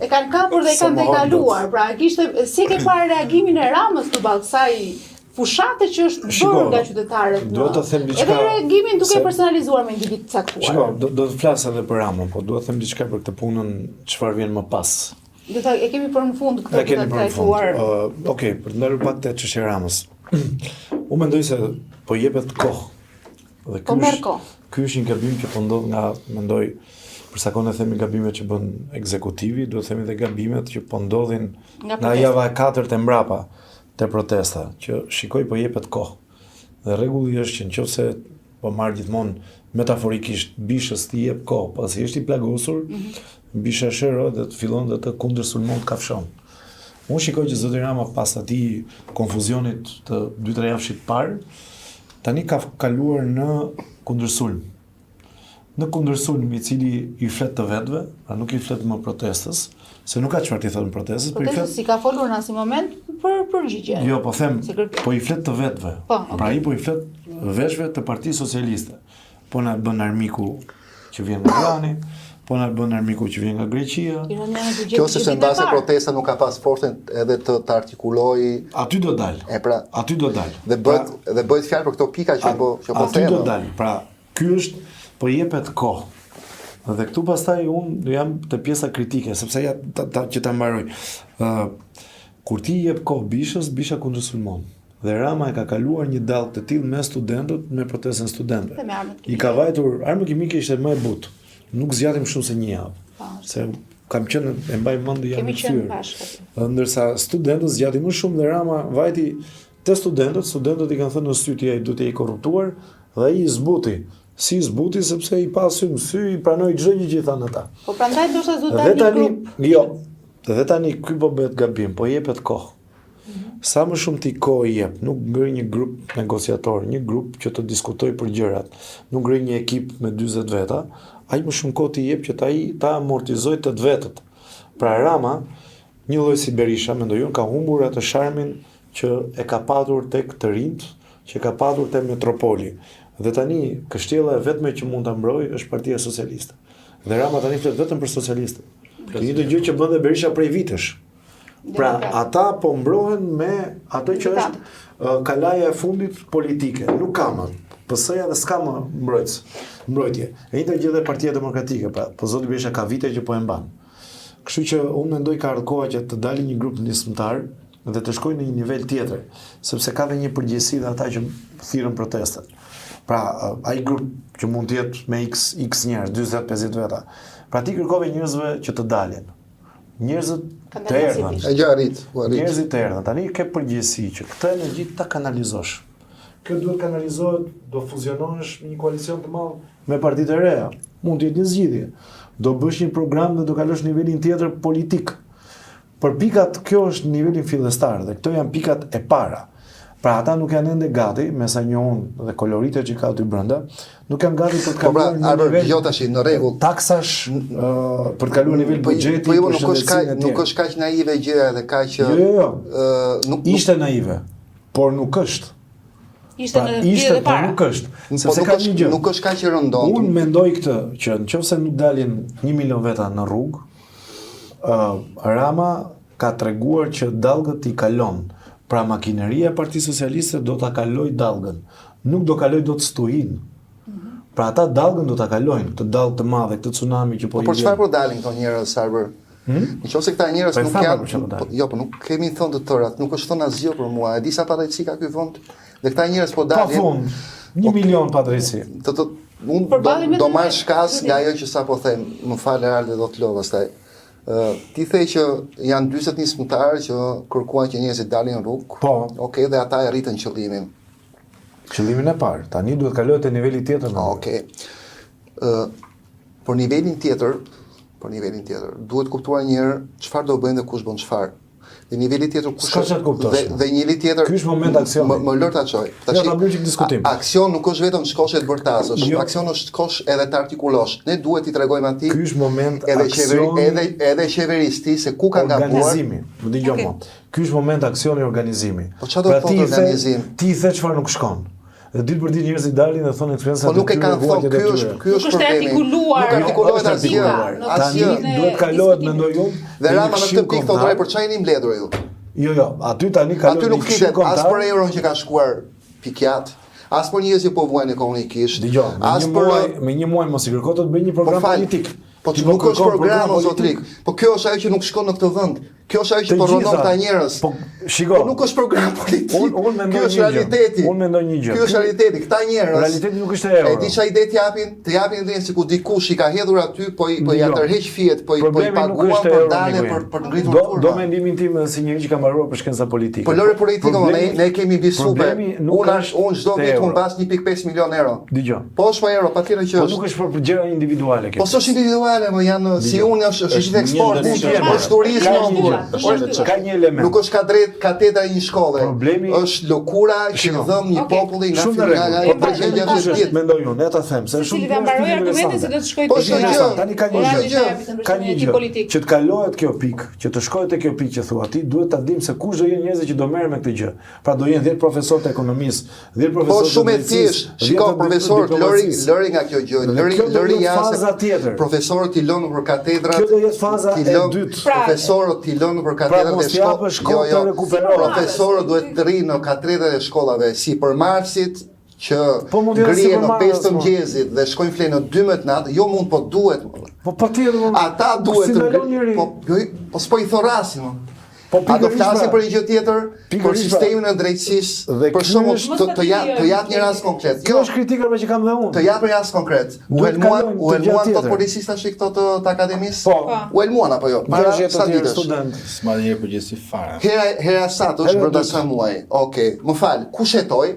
E kanë kapur dhe e kanë dekaluar. Pra kishte si ke parë reagimin e Ramës përballë kësaj fushate që është bërë nga qytetarët. Duhet të them diçka. Edhe reagimin duke personalizuar me individ të caktuar. Shiko, do të flas edhe për Ramën, po duhet të them diçka për këtë punën çfarë vjen më pas. Do të e kemi për në fund këtë të trajtuar. Okej, për të ndalur pak te çështja e Ramës. Unë mendoj se po jepet kohë. Dhe ky është një gabim që po ndodh nga, mendoj, për sa kohë themi gabimet që bën ekzekutivi, duhet themi edhe gabimet që po ndodhin nga java e 4 e mbrapa te protesta, që shikoj po jepet kohë. Dhe rregulli është që nëse po marr gjithmonë metaforikisht bishës të jep kohë, pasi është i plagosur, bisha shëro dhe të fillon dhe të kundërsulmon të kafshon. Unë shikoj që zoti Rama pas atij konfuzionit të 2-3 javësh të parë, tani ka kaluar në kundërsulm. Në kundërsulm i cili i flet të vetëve, pra nuk i flet më protestës, se nuk ka çfarë të thotë në protestës, por i flet si ka folur në asnjë moment për përgjigje. Jo, po them, po i flet të vetëve. Okay. Pra ai po i flet veshëve të Partisë Socialiste. Po na bën armiku që vjen nga Irani, po na bën armiku që vjen nga Greqia. Kjo se mbase protesta nuk ka pas forcën edhe të artikuloj. Aty do dal. Pra, aty do dal. Dhe bëhet fjalë për këto pika që po them. Aty do dal. Pra, ky është po jepet kohë. Dhe këtu pastaj unë do jam te pjesa kritike, sepse ja që ta mbaroj. Kur ti jep kohë bishës, bisha kundërsulmon. Dhe Rama e ka kaluar një dallë të tillë me studentët, me protestën studentëve. I ka vajtur armë kimike ishte më e butë. Nuk zgjatim shumë se një javë. Se kam qenë e mbaj mend jam në fytyrë. Ndërsa studentët zgjatin më shumë dhe Rama vajti te studentët i kanë thënë në sy ti ai duhet të jetë korruptuar dhe ai i zbuti si zbuti sepse i pasi sy, i pranoi çdo gjë që i thanë ata. Po prandaj ndoshta do Dhe dalë tani, grup. jo, dhe tani ky po bëhet gabim, po jepet kohë. Sa më shumë ti kohë i jep, nuk ngri një grup negociator, një grup që të diskutojë për gjërat, nuk ngri një ekip me 40 veta, aq më shumë kohë ti jep që ta amortizojë të vetët. Pra Rama, një lloj si Berisha, mendoj unë, ka humbur atë sharmin që e ka patur tek të rinjt, që e ka patur te metropoli. Dhe tani kështjella e vetme që mund ta mbrojë është Partia Socialiste. Dhe Rama tani flet vetëm për socialistët. Kjo një gjë që bën dhe Berisha prej vitesh. Pra ata po mbrohen me ato që është kalaja e fundit politike. Nuk ka më. PS-ja dhe s'ka më mbrojtje. E njëjta gjë dhe Partia Demokratike, pra po zoti Berisha ka vite që po e mban. Kështu që unë mendoj ka ardhur koha që të dalë një grup nismëtar dhe të shkojnë në një nivel tjetër, sepse ka dhe një përgjegjësi dhe ata që thirrën protestet. Pra, ai grup që mund të jetë me x njerëz, 40-50 veta. Pra ti kërkove njerëzve që të dalin. Njerëzit të erdhën. E gjë arrit. Njerëzit të erdhën. Tani ke përgjegjësi që këtë energji ta kanalizosh. Kjo duhet kanalizohet, do fuzionohesh në një koalicion të madh me partitë e reja. Mund të jetë një zgjidhje. Do bësh një program dhe do kalosh nivelin tjetër politik. Për pikat, kjo është nivelin fillestar dhe këto janë pikat e para. Pra ata nuk janë ende gati, me sa njohun dhe koloritet që ka aty brenda, nuk janë gati për të kaluar në nivel në rregull. Taksash për të kaluar në nivel buxheti. Po jo, nuk është kaq naive gjëja dhe kaq Jo. Ishte naive, por nuk është. Ishte në vite e para. Nuk është. Sepse ka një gjë. Nuk është kaq e rëndon. Unë mendoj këtë që nëse nuk dalin 1 milion veta në rrugë, Rama ka treguar që dallgët i kalon. Pra makineria e Partisë Socialiste do ta kaloj dallgën. Nuk do kaloj dot stuhin. Pra ata dallgën do ta kalojnë, këtë dallgë të madhe, këtë tsunami që po i vjen. Por çfarë po dalin këto njerëz, Sarber? Nëse këta njerëz nuk janë, jo, po nuk kemi thënë të tërat, nuk është thënë asgjë për mua. E di sa padrejtësi ka ky vend. Dhe këta njerëz po dalin. Pa fund. 1 milion padrejtësi. Unë do marr shkas nga ajo që sapo them. Më fal Eralde, do të lodh pastaj. Ti the që janë 40 nismëtarë që kërkuan që njerëzit dalin në rrugë. Po. Okej, dhe ata e rritën qëllimin. Qëllimin e parë. Tani duhet kalohet te niveli tjetër. Okej. Për nivelin tjetër, duhet kuptuar një herë çfarë do bëjnë dhe kush bën çfarë. Dhe niveli tjetër kush dhe niveli tjetër. Ky është moment aksioni. Më lër ta çoj. Tash ta bëjmë diskutim. Aksion nuk është vetëm shkosh e të bërtasësh. Aksion është shkosh edhe të artikulosh. Ne duhet t'i tregojmë atij. Ky është moment aksioni. Edhe qeverisë se ku ka gabuar. Organizimi. Më dëgjoj mua. Ky është moment aksioni organizimi. Po çfarë do të thotë organizim? Ti i the çfarë nuk shkon. Dhe ditë për ditë njerëzit dalin dhe thonë eksperiencë. Po nuk e kanë thonë, ky është problemi. Nuk artikulohet asgjë. Tani duhet kalohet, mendoj unë. Dhe Rama në këtë pikë thotë për çfarë jeni mbledhur ju? Jo, aty tani kalohet. Aty nuk flitet as për euron që ka shkuar pikjat, as për njerëz që po vuajnë ekonomikisht. Dgjoj, me një muaj mos i kërko të bëj një program politik. Po që nuk është program zotrik. Po kjo është ajo që nuk shkon në këtë vend. Kjo është ajo që po rronon këta njerëz. Po shiko. Po nuk është program politik. Unë mendoj një gjë. Unë mendoj një gjë. Ky është realiteti. Këta njerëz. Realiteti nuk është euro. E di çfarë ide të japin dhe sikur dikush i ka hedhur aty, po ja tërheq fiet, po i paguan për dalë për ngritur turma. Do mendimin tim si njëri që ka mbaruar për shkenca politike. Po lore politikë, ne kemi mbi super. Unë çdo vit humbas 1.5 milion euro. Dgjoj. Po është euro, patjetër që Po është. nuk është për gjëra individuale kjo. Po s'është individuale, më janë si unë është gjithë eksport, është turizëm. Ka një element. Nuk është katedra e një shkolle. Është lëkura që dhëm një populli nga nga mendoj unë, ta them, se shumë të mbaroj argumentin se do të shkojë te tani ka një gjë që të kalohet kjo pikë, që të shkohet te kjo pikë që thua ti, duhet ta dim se kush do jenë njerëzit që do merren me këtë gjë. Pra do jenë 10 profesorë të ekonomisë, 10 profesorë. Po shumë e thjesht. Shiko profesorët lëri nga kjo gjë. Lëri jashtë. Profesorët i lënë për katedrat. Kjo do jetë faza e dytë. Profesorët i lënë për katedrat e shkollave. Profesorët duhet të rrinë në katedrat e shkollave si për Marsit që ngrihen në 5 të mëngjesit dhe shkojnë flenë në 12 natë, jo mund, po duhet. Po patjetër. Ata duhet të po s'po i thorasin. A do flasim për një gjë tjetër, për sistemin e drejtësisë, për shembull të jap një rast konkret. Kjo është kritika që kam dhe unë. Të jap një rast konkret. U elmuan të policisë tash këto të akademisë? Po. U elmuan apo jo? Para sa ditësh? Student. S'ma një përgjithësi fare. Hera sa është brenda sa muaj. Okej, më fal, ku shetoj?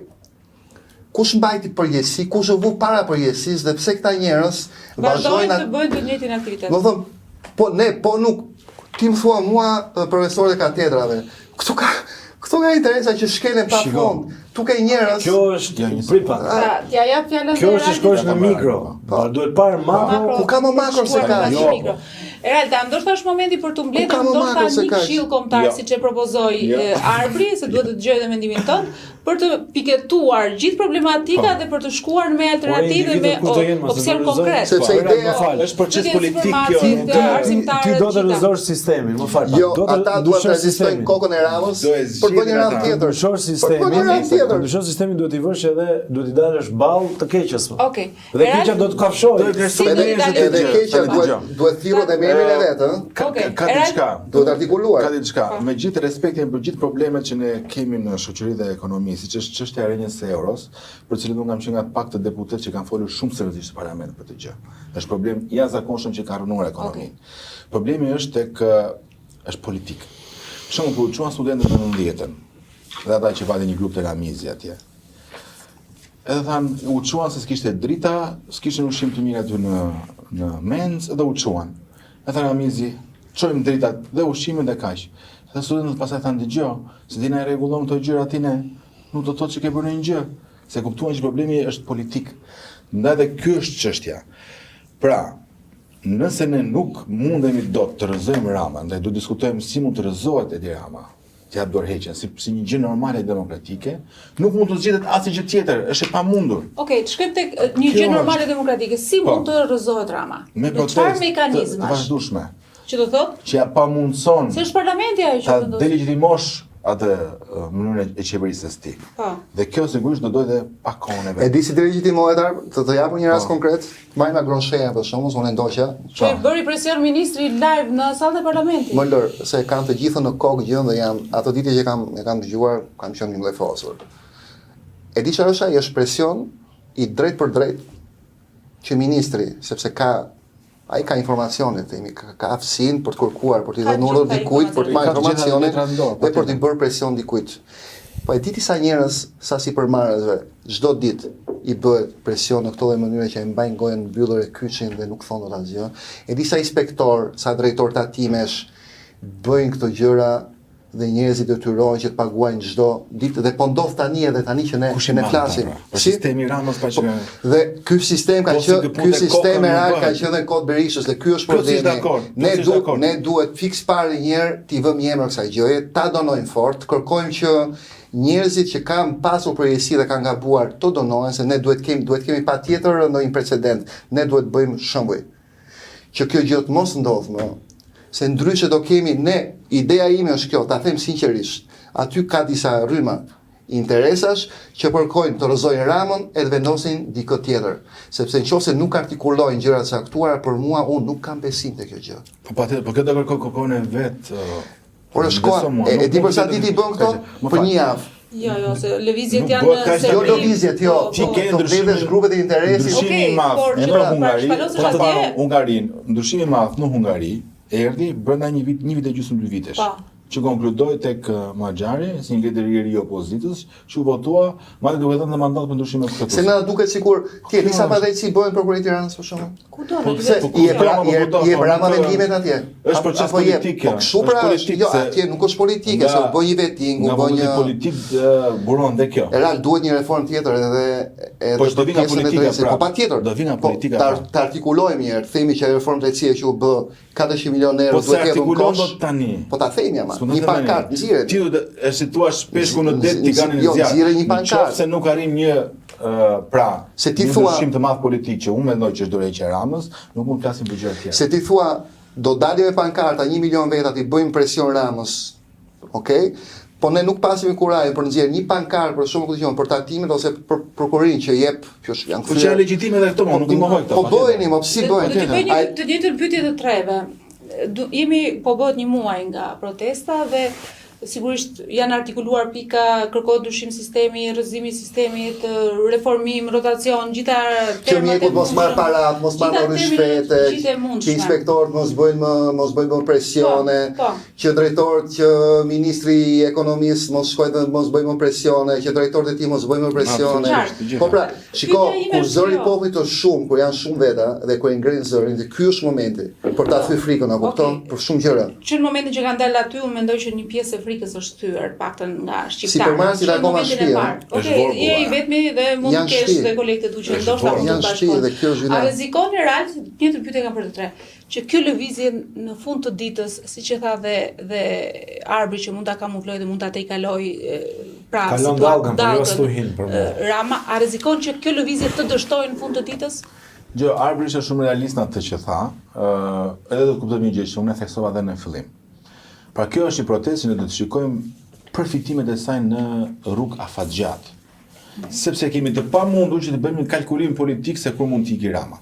kush mbajti përgjegjësi, kush u vu para përgjegjësisë dhe pse këta njerëz vazhdojnë të bëjnë të njëjtin aktivitet. Do thëmë, po nuk ti më thua mua profesorët e katedrave. Këtu ka interesa që shkelen pa fond. Tu ka njerëz. Kjo është pripa. Ja jap fjalën. Kjo është shkosh në mikro. Duhet parë makro. Ku ka më makro se ka? Eralta, ndoshta është momenti për të mbledhur ndoshta një këshill kombëtar siç e propozoi Arbri, se duhet të dëgjojë edhe mendimin tonë, për të piketuar gjithë problematika dhe për të shkuar me alternativë me opsion konkret. Sepse ideja është proces politik kjo. Ti do të rrezosh sistemin, më fal. Jo, ata duhet të rezistojnë kokën e Ramës për të bënë një radhë tjetër. Ndryshosh sistemin. Ndryshosh sistemin duhet i vësh edhe duhet i dalësh ball të keqës. Okej. Dhe keqja do të kafshojë. Edhe keqja duhet thirrur dhe me emrin e vet, ëh. Ka diçka. Duhet artikuluar. Ka diçka. Me gjithë respektin për gjithë problemet që ne kemi në shoqëri dhe ekonomi, siç është çështja e rënjes së euros, për cilën unë kam qenë nga pak të deputet që kanë folur shumë seriozisht në parlament për këtë gjë. Është problem i jashtëzakonshëm që ka rënuar ekonominë. Problemi është tek është politik. Për shembull, kur çuan studentët në 90-ën, dhe ata që patin një grup të Ramizi atje. Edhe thanë, u çuan se s'kishte drita, s'kishin ushqim të mirë aty në menz, edhe u çuan. E tha Ramizi, çojmë dritat dhe ushqimin dhe kaq. Dhe studentët pastaj thanë dëgjoj, se ti na rregullon këto gjëra ti ne, nuk do të thotë që ke bërë një gjë, se kuptuan që problemi është politik. Ndaj dhe ky është çështja. Pra, nëse ne nuk mundemi dot të rrëzojmë Ramën, dhe do diskutojmë si mund të rrëzohet Edi Rama, të jap dorëheqjen si një gjë normale demokratike, nuk mund të zgjedhet asnjë gjë tjetër, është e pamundur. Okej, të shkojmë tek një gjë normale demokratike, si mund të rrëzohet Rama? Me çfarë mekanizmash? Të vazhdueshme. Që do thotë? Që ja pamundson. Se është parlamenti ajo që vendos. Ta delegjitimosh atë mënyrën e qeverisë së tij. Po. Dhe kjo sigurisht do dojë edhe pa kohën e vet. E di si delegjitimohet, të japë një rast konkret, mbajmë Gronsheja për shembull, unë ndoqja. Që bëri presion ministri live në sallën e parlamentit. Më lër, se kanë të gjithë në kokë gjën dhe janë ato ditë që kam dëgjuar, kam qenë një lloj fosur. E di çfarë është ai, është presion i drejt për drejt që ministri, sepse ai ka informacione, themi, ka aftësinë për të kërkuar, për t'i dhënë urdhër dikujt, për të marrë informacione dhe për t'i bërë presion dikujt. Po e diti sa njerëz, sa sipërmarrësve, çdo ditë i bëhet presion në këto lloj mënyre që e mbajnë gojën mbyllur e kyçin dhe nuk thonë dot asgjë. E di sa inspektor, sa drejtor tatimesh bëjnë këto gjëra dhe njerëzit detyrohen që të paguajnë çdo ditë dhe po ndodh tani që ne flasim. Sistemi Ramës pa që dhe ky sistem ka qenë ky sistem e real ka qenë në kod Berishës dhe ky është problemi. Ne duhet fiks parë një herë t'i vëmë emër kësaj gjëje, ta donojmë fort, kërkojmë që njerëzit që kanë pasur përgjegjësi dhe kanë gabuar të donohen, se ne duhet kemi patjetër ndonjë precedent. Ne duhet bëjmë shembuj që kjo gjë të mos ndodhë më. Se ndryshe do kemi ne, ideja ime është kjo, ta them sinqerisht, aty ka disa rryma interesash që përkojnë të rrëzojnë Ramën edhe vendosin dikë tjetër. Sepse nëse nuk artikulojnë gjëra të caktuara, për mua unë nuk kam besim te kjo gjë. Po këtë do kërkoj kokën e vet. Por është koha, e di për sa ditë i bën këto? Për një javë. Jo, se lëvizjet janë jo lëvizjet, jo. Ti ke ndryshimet grupet e interesit. Ndryshimi i madh në Hungarinë, ndryshimi i madh në Hungari erdhi brenda një vit e gjysmë, 2 vitesh. Që konkludoi tek Maxhari, si një lider i ri i opozitës, që u votua, madje duke dhënë mandat për ndryshime të Se na duket sikur ti e di sa padrejti bëhen prokurori i Tiranës për shkakun. Kudo, i e Rama vendimet atje. Është proces politik. Po kështu pra, jo, atje nuk është politike, se u bë një veting, u bë një politik buron dhe kjo. Real duhet një reformë tjetër edhe po do vi nga politika, po patjetër. Do vi nga politika. Ta artikulojmë një herë, themi që reforma drejtësie që u bë 400 milionë euro duhet të jetë kosh. Po ta themi ama, një pankart nxirret. Ti do e situash peshku në det Tiranë në zjarr. Jo, nxirret një pankart. Nëse nuk arrim një pra, se ti thua ndryshim të madh politik që unë mendoj që është dorëheqja e Ramës, nuk mund të flasim për gjëra të tjera. Se ti thua do dalim me pankarta 1 milion veta ti bëjmë presion Ramës. Okej? Po ne nuk pasim kurajë për nxjerr një pankart për shumë kujtjon për tatimet ose për prokurorin që jep, që janë po që është legjitime edhe këto, nuk i mohoj këto. Po bëheni, po si bëhen? Do të bëj të njëjtën pyetje të treve. Po bëhet një muaj nga protesta dhe sigurisht janë artikuluar pika, kërkohet ndryshim sistemi, rrëzimi i sistemit, reformim, rotacion, gjitha që mjekut mos marr parat, mos marr më rishfete, që inspektorët mos bëjnë më presione, që drejtorët, që ministri i ekonomisë mos shkojnë mos bëjnë më presione, që drejtorët e tij mos bëjnë më presione. Po pra, shiko, kur zëri i popullit është shumë, kur janë shumë veta dhe kur e ngrin zërin, dhe ky është momenti për ta thyer frikën, a kupton? Për shumë gjëra. Që në momentin që kanë dalë aty, unë mendoj që një pjesë e frikës është thyer, paktën nga shqiptarët. Supermarketit akoma shtëpi. Okej, je i vetmi dhe mund të kesh dhe kolekte tu që ndoshta mund të bashkohen. A rrezikon real, një pyetje kam për të tre, që kjo lëvizje në fund të ditës, siç e tha dhe Arbri që mund ta kamufloj dhe mund ta tejkaloj pra Rama, a rrezikon që kjo lëvizje të dështojë në fund të ditës? Jo, Arbri është shumë realist në atë që tha, edhe do të kuptojmë një gjë që unë e theksova edhe në fillim. Pra kjo është një protestë që ne do të shikojmë përfitimet e saj në rrugë afatgjat. Sepse kemi të pamundur që të bëjmë një kalkulim politik se kur mund të ikë Rama.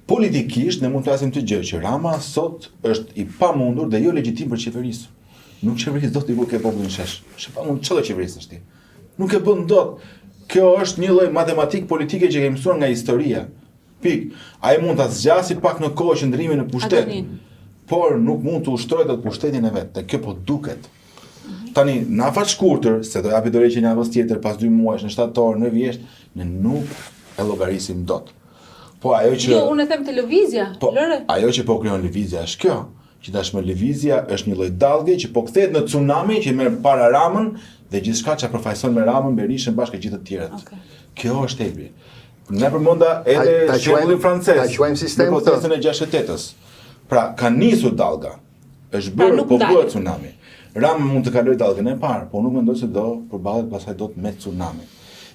Politikisht ne mund të flasim të gjë që Rama sot është i pamundur dhe jo legjitim për qeverisë. Nuk qeverisë dot i ku ke popullin shesh. Është pamundur çdo qeverisë është ti. Nuk e bën dot. Kjo është një lloj matematik politike që kemi mësuar nga historia. Pik. Ai mund ta zgjasë pak në kohë qëndrimin në pushtet. Por nuk mund të ushtrojë dot pushtetin e vet. Dhe kjo po duket. Tani, në afat shkurtër, se do japi dorë që një avës tjetër pas 2 muajsh në shtator, në vjesht, ne nuk e llogarisim dot. Po ajo që jo, unë e them televizja, lëre. Ajo që po krijon lëvizja është kjo, që tashmë lëvizja është një lloj dallgje që po kthehet në tsunami që merr para Ramën dhe gjithçka që përfaqëson me Ramën, Berishën bashkë gjithë të tjerët. Okay. Kjo është epi. Ne përmenda edhe shembullin francez. Në protestën e 68-s. Pra, ka nisur dallga. Është bërë po bëhet tsunami. Rama mund të kalojë dallgën e parë, por nuk mendoj se do përballet pasaj dot me tsunami.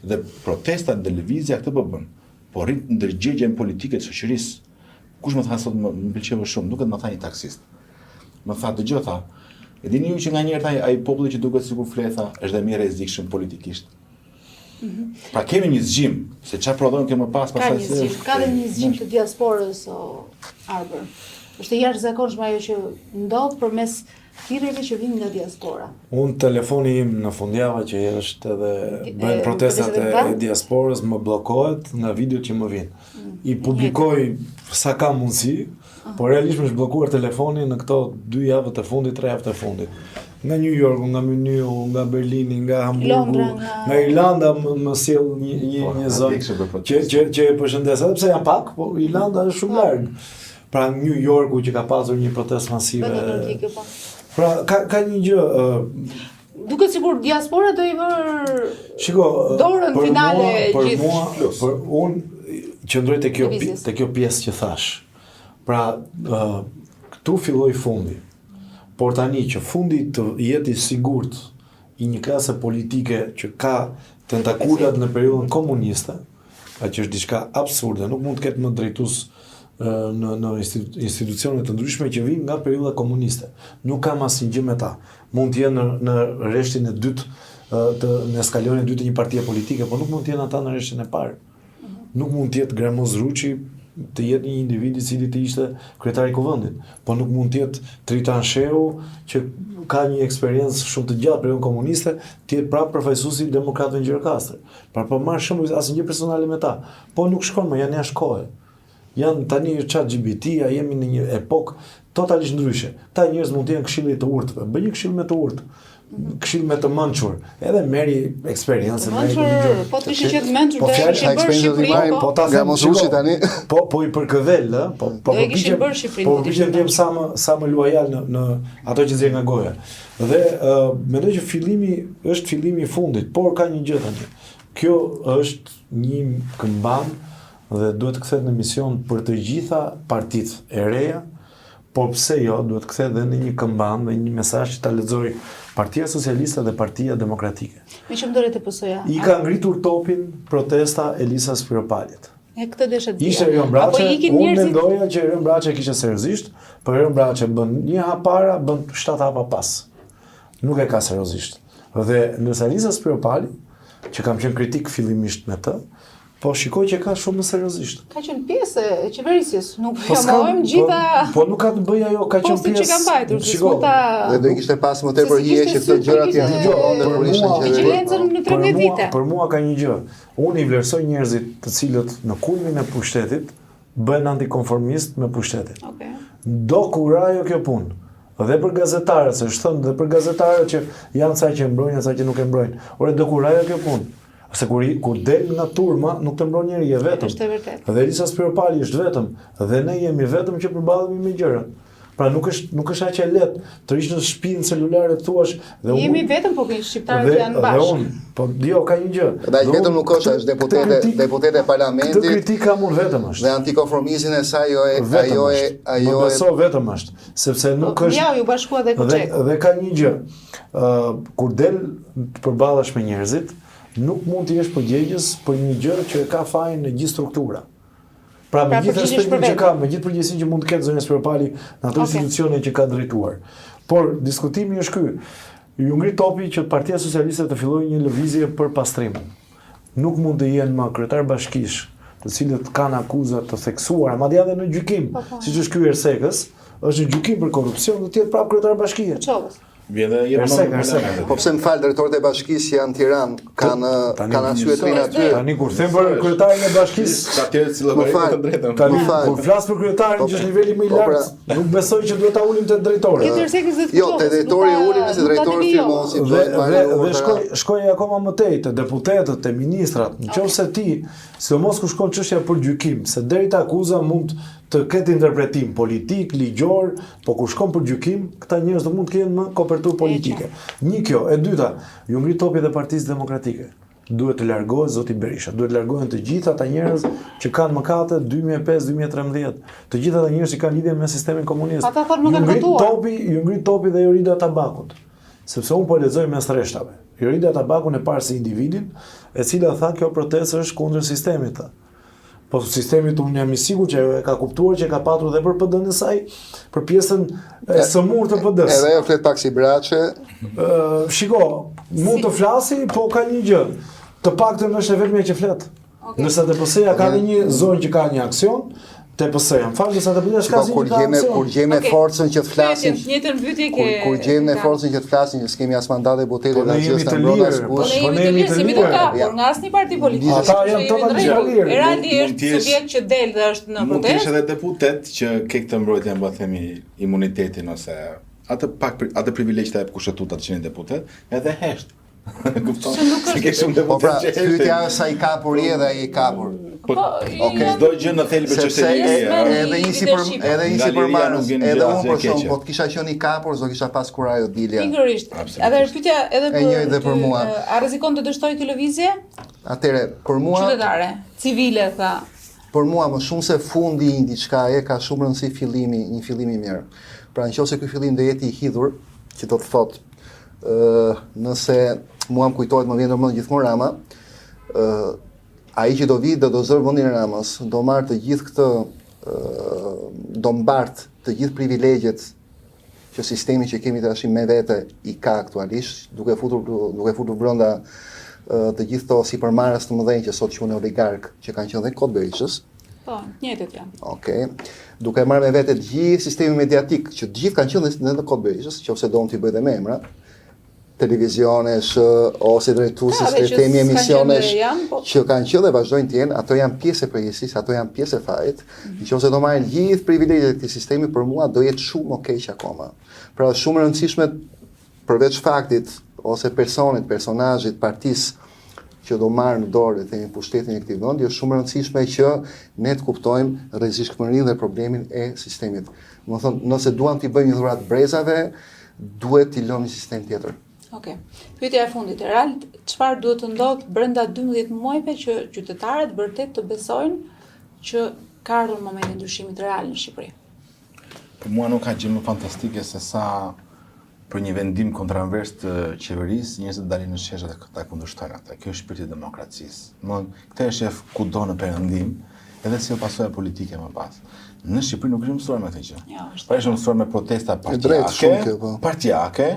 Dhe protestat dhe lëvizja këtë po bën. Po rrit ndërgjegjen politike të shoqërisë. Kush më tha sot më pëlqeu shumë, duket më tha një taksist. Më tha dëgjoj tha, e dini ju që nganjëherë ai populli që duket sikur fletha është dhe më rrezikshëm politikisht. Pra kemi një zgjim, se çfarë prodhon këmë pas pasaj se ka dhe një zgjim të diasporës o Arbër. Është jashtëzakonshme ajo që ndodh përmes thirrjeve që vijnë nga diaspora. Unë telefoni im në fundjavë që është edhe bën protestat e diasporës më bllokohet nga videot që më vijnë. I publikoj sa ka mundësi, por realisht më është bllokuar telefoni në këto 2 javë të fundit, 3 javë të fundit. Nga New Yorku, nga Muniu, nga Berlini, nga Hamburgu, nga Irlanda më sjell një zonë që e përshëndes, edhe pse janë pak, por Irlanda është shumë larg. Pra New Yorku që ka pasur një protestë masive. Pra ka një gjë duket sikur diaspora do i vër dorën finale gjithë. Për unë qëndroj te kjo pjesë që thash. Pra këtu filloi fundi. Por tani që fundi të jetë i sigurt i një klase politike që ka tentakulat në periudhën komuniste, që është diçka absurde, nuk mund të ketë më drejtues në institucione të ndryshme që vijnë nga periudha komuniste. Nuk kam asnjë gjë me ta. Mund të jenë në rreshtin e dytë në skalonin e dytë të një partie politike, por nuk mund të jenë ata në rreshtin e parë. Nuk mund të jetë Gramoz Ruçi të jetë një individ i cili të ishte kryetari i kuvendit, por nuk mund të jetë Tritan Shehu që ka një eksperiencë shumë të gjatë periudhën komuniste, të jetë prapë përfaqësuesi i demokratëve në Gjirokastër. Pra po marr shembull asnjë personale me ta. Po nuk shkon më, janë jashtë kohe. Janë tani ChatGPT-a, jemi në një epokë totalisht ndryshe. Ta njerëz mund të jenë këshilli të urtëve. Bëj një këshill me të urtë. Këshill me të mençur. Edhe merri eksperiencën, merri po të ishte që të mençur të kishin bërë Shqipëri, po ta them Shqipëri tani. Po i përkëdhel, po përpiqem të jem sa më luajal në ato që nxjerr nga goja. Dhe mendoj që është fillimi i fundit, por ka një gjë tani. Kjo është një këmbam dhe duhet të kthehet në mision për të gjitha partitë e reja, por pse jo, duhet të kthehet edhe në një këmbam dhe një mesazh që ta lexoj Partia Socialiste dhe Partia Demokratike. Me që më dore të pësoja? I ka ngritur topin protesta Elisa Spiropalit. E këtë deshet dhja. Ishte Erion Braçe, unë mendoja që Erion Braçe kishte seriozisht, por Erion Braçe bën një hap para, bën 7 hapa pas. Nuk e ka seriozisht. Dhe nëse Elisa Spiropali, që kam qenë kritik fillimisht me të, Po shikoj që ka shumë më seriozisht. Ka qenë pjesë e qeverisjes, nuk fjallojmë gjitha... Po nuk ka të bëj ajo, ka qenë pjesë... Postin që ka mbajtur, Shiko, Dhe do i kishte pas më tepër hije që këto gjërat janë ndonjë kur ishte në qeveri. Vigjilencën në 13 vite. Për mua ka një gjë. Unë i vlerësoj njerëzit të cilët në kulmin e pushtetit bëhen antikonformist me pushtetin. Do kur ajo kjo punë. Dhe për gazetarët, se është thënë dhe për gazetarët që janë sa që e mbrojnë, sa që nuk e mbrojnë. Ore do kur ajo kjo punë. Se kur del nga turma, nuk të mbron njeri, je vetëm. Është vërtet. Dhe Elisa Spiropali është vetëm. Dhe ne jemi vetëm që përballemi me gjërat. Pra nuk është aq e lehtë të rish në shtëpinë celulare thuash dhe jemi vetëm, po shqiptarët janë bashkë. Dhe unë, po jo ka një gjë. Dhe vetëm nuk është deputete e parlamentit. Të kritika unë vetëm është. Dhe antikonformizmin e saj ajo Më beso vetëm është, sepse nuk është. Ja, ju bashkua dhe Kuçek. Dhe ka një gjë. Kur del të përballash me njerëzit, nuk mund të jesh përgjegjës për një gjë që e ka fajin në gjithë struktura. Pra me gjithë respektin që ka, me gjithë përgjegjësinë që mund të ketë zonja Spiropali në ato institucione që ka drejtuar. Por diskutimi është ky. Ju ngrit topi që Partia Socialiste të fillojë një lëvizje për pastrim. Nuk mund të jenë më kryetar bashkish, të cilët kanë akuza të theksuara, madje edhe në gjykim, siç është ky Ersekës, është në gjykim për korrupsion, do të jetë prapë kryetar bashkie. Po pse më fal, drejtorët e bashkisë janë në Tiranë, kanë arsye të rinë aty. Tani kur them për kryetarin e bashkisë, ka tjerë që llogarit të drejtën. Tani kur flas për kryetarin që është niveli më i lartë, nuk besoj që duhet ta ulim te drejtori. Jo, te drejtori ulim se drejtori firmosi. Dhe shkoj akoma më tej te deputetët, te ministrat, nëse ti, sidomos kur shkon çështja për gjykim, se deri te akuza mund të ketë interpretim politik, ligjor, po kur shkon për gjykim, këta njerëz do mund të kenë më koperturë politike. Një kjo, e dyta, ju ngrit topi dhe Partisë Demokratike. Duhet të largohet zoti Berisha, duhet të largohen të gjithë ata njerëz që kanë mëkate 2005-2013, të gjithë ata njerëz që kanë lidhje me sistemin komunist. Ata thonë nuk kanë votuar. Ju ngrit topi dhe Jorida Tabakut. Sepse unë po lexoj mes rreshtave. Jorida Tabakun e parë si individin, e cila tha kjo protestë është kundër sistemit. Po sistemit unë jam i sigurt që e ka kuptuar që ka patur dhe për PD-n e saj, për pjesën e sëmurë të PD-s. Edhe ajo flet pak si braçe. Shiko, mund të flasi, po ka një gjë. Të paktën është e vetmja që flet. Nëse TPS-ja ka një zonë që ka një aksion, TPS-ja më fal, nëse TPS-ja ka një aksion. Kur gjejmë forcën që të flasin. Njëtën pyetje ke. Kur gjejmë forcën që të flasin, që s'kemi as mandate botele dhe asgjë të mbrojtur as kush. Po ne jemi të lirë, kapur nga asnjë parti politike. Ata janë totalisht të lirë. Eraldi është subjekt që del dhe është në protestë. Mund të jesh edhe deputet që ke këtë mbrojtje, po themi, imunitetin ose atë privilegj të kushtetuta të qenë deputet, edhe hesht. Kupton? Se ke shumë deputet që hesht. Pyetja është sa i kapur je dhe ai i kapur. Çdo gjë në thelbë çështjeje. Edhe një sipërmarrës, edhe unë për shkak po të kisha qenë i kapur, do kisha pas kurajo dilja. Pikërisht. Edhe pyetja edhe për mua. A rrezikon të dështoj këtë lëvizje? Atëre, për mua qytetare, civile tha. Për mua më shumë se fundi i diçkaje ka shumë rëndësi një fillim i mirë. Pra nëse ky fillim do jetë i hidhur, që do të thotë nëse mua më kujtohet më vjen domosdoshmë gjithmonë Rama, ai që do vi do zor vendin e Ramës, do marr të gjithë këtë do mbart të gjithë privilegjet që sistemi që kemi tash me vete i ka aktualisht, duke futur brenda të gjithë to sipërmarrës të mëdhenj që sot quhen oligark, që kanë qenë dhe kod Berishës. Po, njëjtët janë. Okej. Duke marrë me vete të gjithë sistemi mediatik, që të gjithë kanë qenë në kod Berishës, nëse do të bëj dhe me emra, televizionesh ose drejtuesit e temi emisionesh që kanë qenë dhe vazhdojnë të jenë, ato janë pjesë e përgjegjësisë, ato janë pjesë e fajit. Nëse do marrin gjithë privilegjet e këtij sistemi, për mua do jetë shumë okay akoma. Pra shumë e rëndësishme përveç faktit ose personazhit, partisë që do marrë në dorë themi pushtetin e këtij vendi, është shumë e rëndësishme që ne të kuptojmë rrezikshmërinë dhe problemin e sistemit. Domethënë, nëse duam t'i bëjmë një dhuratë brezave, duhet t'i lëmë një sistem tjetër. Okej. Pyetja e fundit, Erald, çfarë duhet të ndodhë brenda 12 muajve që qytetarët vërtet të besojnë që ka ardhur momenti i ndryshimit real në Shqipëri? Për mua nuk ka gjë më fantastike se sa për një vendim kontraverse të qeverisë, njerëzit dalin në sheshe dhe ta kundërshtojnë ata. Kjo është shpirti i demokracisë. Këtë është shef kudo në perëndim, edhe si pasojë politike më pas. Në Shqipëri nuk është mësuar me këtë gjë. Pra është mësuar me protesta partijake,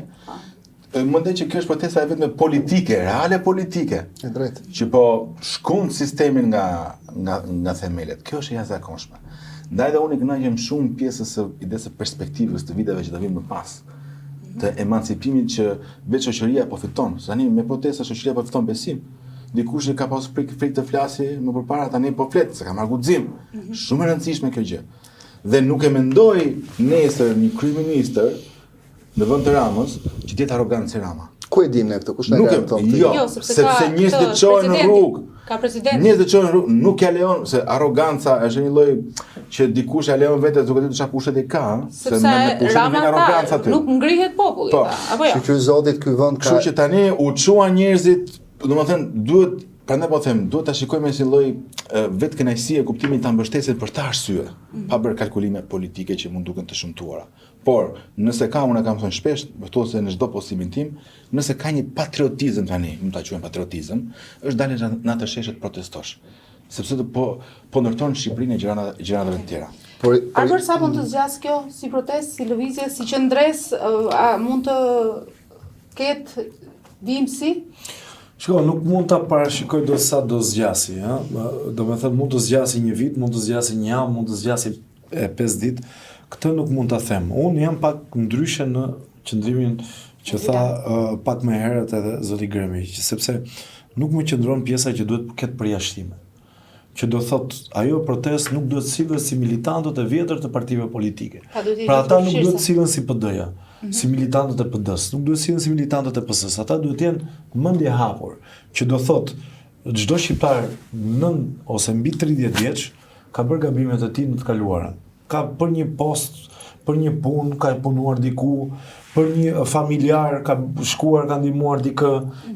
mendoj që kjo është protesta e vetme politike, reale politike. E drejtë. Që po shkon sistemin nga themelet. Kjo është e jashtëzakonshme. Ndaj dhe unë i kënaqem shumë pjesës së idesë së perspektivës të viteve që do vinë më pas. Të emancipimit që vetë shoqëria po fiton. Tani me protesta shoqëria po fiton besim. Dikush që ka pas frikë të flasë më përpara tani po flet, se ka marrë guxim. Shumë e rëndësishme kjo gjë. Dhe nuk e mendoj nesër një kryeministër në vend të Ramës që të jetë arrogant si Rama. Ku e dim ne këtë? Kush na garanton këtë? Jo, sepse njerëzit të çojnë në rrugë. Ka president. Njerëzit të çojnë në rrugë, nuk ja lejon se arroganca është një lloj që dikush ja lejon vetes duke ditur çfarë pushtet i ka, se me pushtet vjen arroganca aty. Nuk ngrihet populli, apo jo? Ky zotit ky vend ka. Kështu që tani u çuan njerëzit, domethënë duhet, prandaj po them, duhet ta shikojmë si lloj vetë kënaqësie kuptimin ta mbështesin për ta arsye, pa bërë kalkulime politike që mund duken të shëmtuara. Por, nëse ka, unë e kam thënë shpesh, ose në çdo postimin tim, nëse ka një patriotizëm tani, mund ta quajmë patriotizëm, është dalë në atë sheshe të protestosh. Sepse po ndërton Shqipërinë e gjëratave të tjera. Arbër, sa mund të zgjas kjo si protestë, si lëvizje, si qendres, a mund të ketë vimësi? Shiko, nuk mund ta parashikoj do sa do zgjasi, ha? Domethënë mund të zgjasi një vit, mund të zgjasi një javë, mund të zgjasi 5 ditë. Këtë nuk mund ta them. Unë jam pak ndryshe në qëndrimin që tha pak më herët edhe zoti Gremi, sepse nuk më qëndron pjesa që duhet ketë përjashtime. Që do thot, ajo protestë nuk duhet sillet si militantët e vjetër të partive politike. Pra ata nuk duhet sillen si PD-ja, si militantët e PD-s, nuk duhet sillen si militantët e PS-s. Ata duhet jenë mendje hapur, që do thot, çdo shqiptar nën ose mbi 30 vjeç ka bërë gabimet e tij në të kaluarën. Ka për një post, për një punë, ka punuar diku, për një familjar, ka shkuar, ka ndihmuar dikë,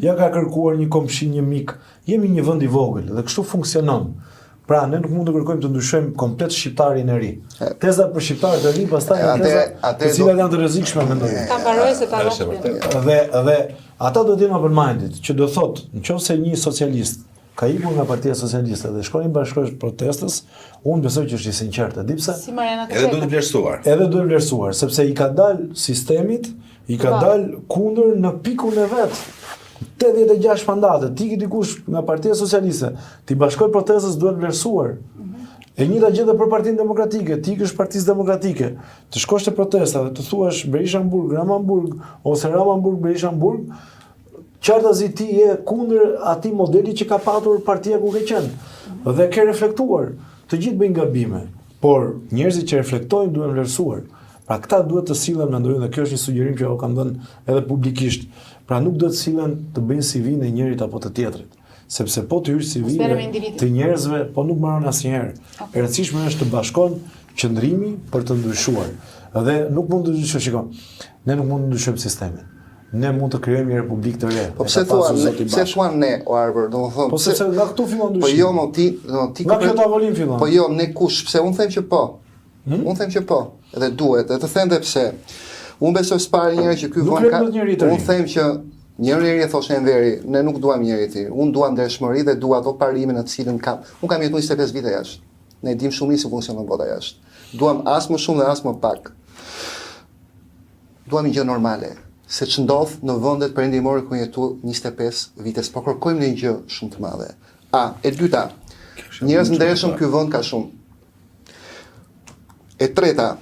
ja ka kërkuar një komshi, një mik. Jemi një vend i vogël dhe kështu funksionon. Pra, ne nuk mund të kërkojmë të ndryshojmë komplet shqiptarin e ri. Tezat për shqiptarët e ri, pastaj janë teza të cilat janë të rrezikshme mendoj. Ta mbaroj se ta rrotë. Dhe ata do të jenë open-minded, që do thotë, nëse një socialist ka ikur nga Partia Socialiste dhe shkon i bashkohesh protestës, unë besoj që është i sinqert. Di pse? Si Mariana ka edhe duhet të vlerësuar. Edhe duhet vlerësuar, sepse i ka dalë sistemit, i ka dalë kundër në pikun e vet. 86 mandate, ti dikush nga Partia Socialiste, ti bashkoj protestës duhet vlerësuar. E njëjta gjë edhe për Partinë Demokratike, ti ish Partisë Demokratike, të shkosh te protesta dhe të thuash Berisha-Hamburg, Rama-Hamburg ose Rama-Hamburg, Berisha-Hamburg, qartazi ti je kundër atij modeli që ka patur partia ku ke qenë. Dhe ke reflektuar. Të gjithë bëjnë gabime, por njerëzit që reflektojnë duhen vlerësuar. Pra këta duhet të sillen, mendoj, dhe kjo është një sugjerim që kam dhënë edhe publikisht. Pra nuk duhet të sillen të bëjnë CV-n e njërit apo të tjetrit. Sepse po të hysh CV të njerëzve, po nuk mbaron asnjëherë. E rëndësishme është të bashkon qëndrimi për të ndryshuar. Dhe nuk mund të ndryshojmë, shikoj. Ne nuk mund të ndryshojmë sistemin. Ne mund të krijojmë një republikë të re. Po pse thuan ne, o Arbër, domethënë. Po sepse nga këtu fillon ndryshimi. Po jo, mo ti nga kjo tavolinë fillon. Po jo, ne kush, pse unë them që po. Unë them që po, edhe duhet, edhe të them dhe pse. Unë besoj s'pari njëri që ky vend ka. Unë them që njëri thoshte Enveri, ne nuk duam njëri i tillë. Unë dua ndershmëri dhe dua ato parimin në të cilën kam. Unë kam jetuar 25 vite jashtë. Ne dim shumë mirë si funksionon bota jashtë. Duam as më shumë dhe as më pak. Duam një gjë normale. Se që ndodh në vendet perëndimore ku jetu 25 vite, po kërkojmë një gjë shumë të madhe. E dyta, njerëz ndershëm ky vend ka shumë. E treta,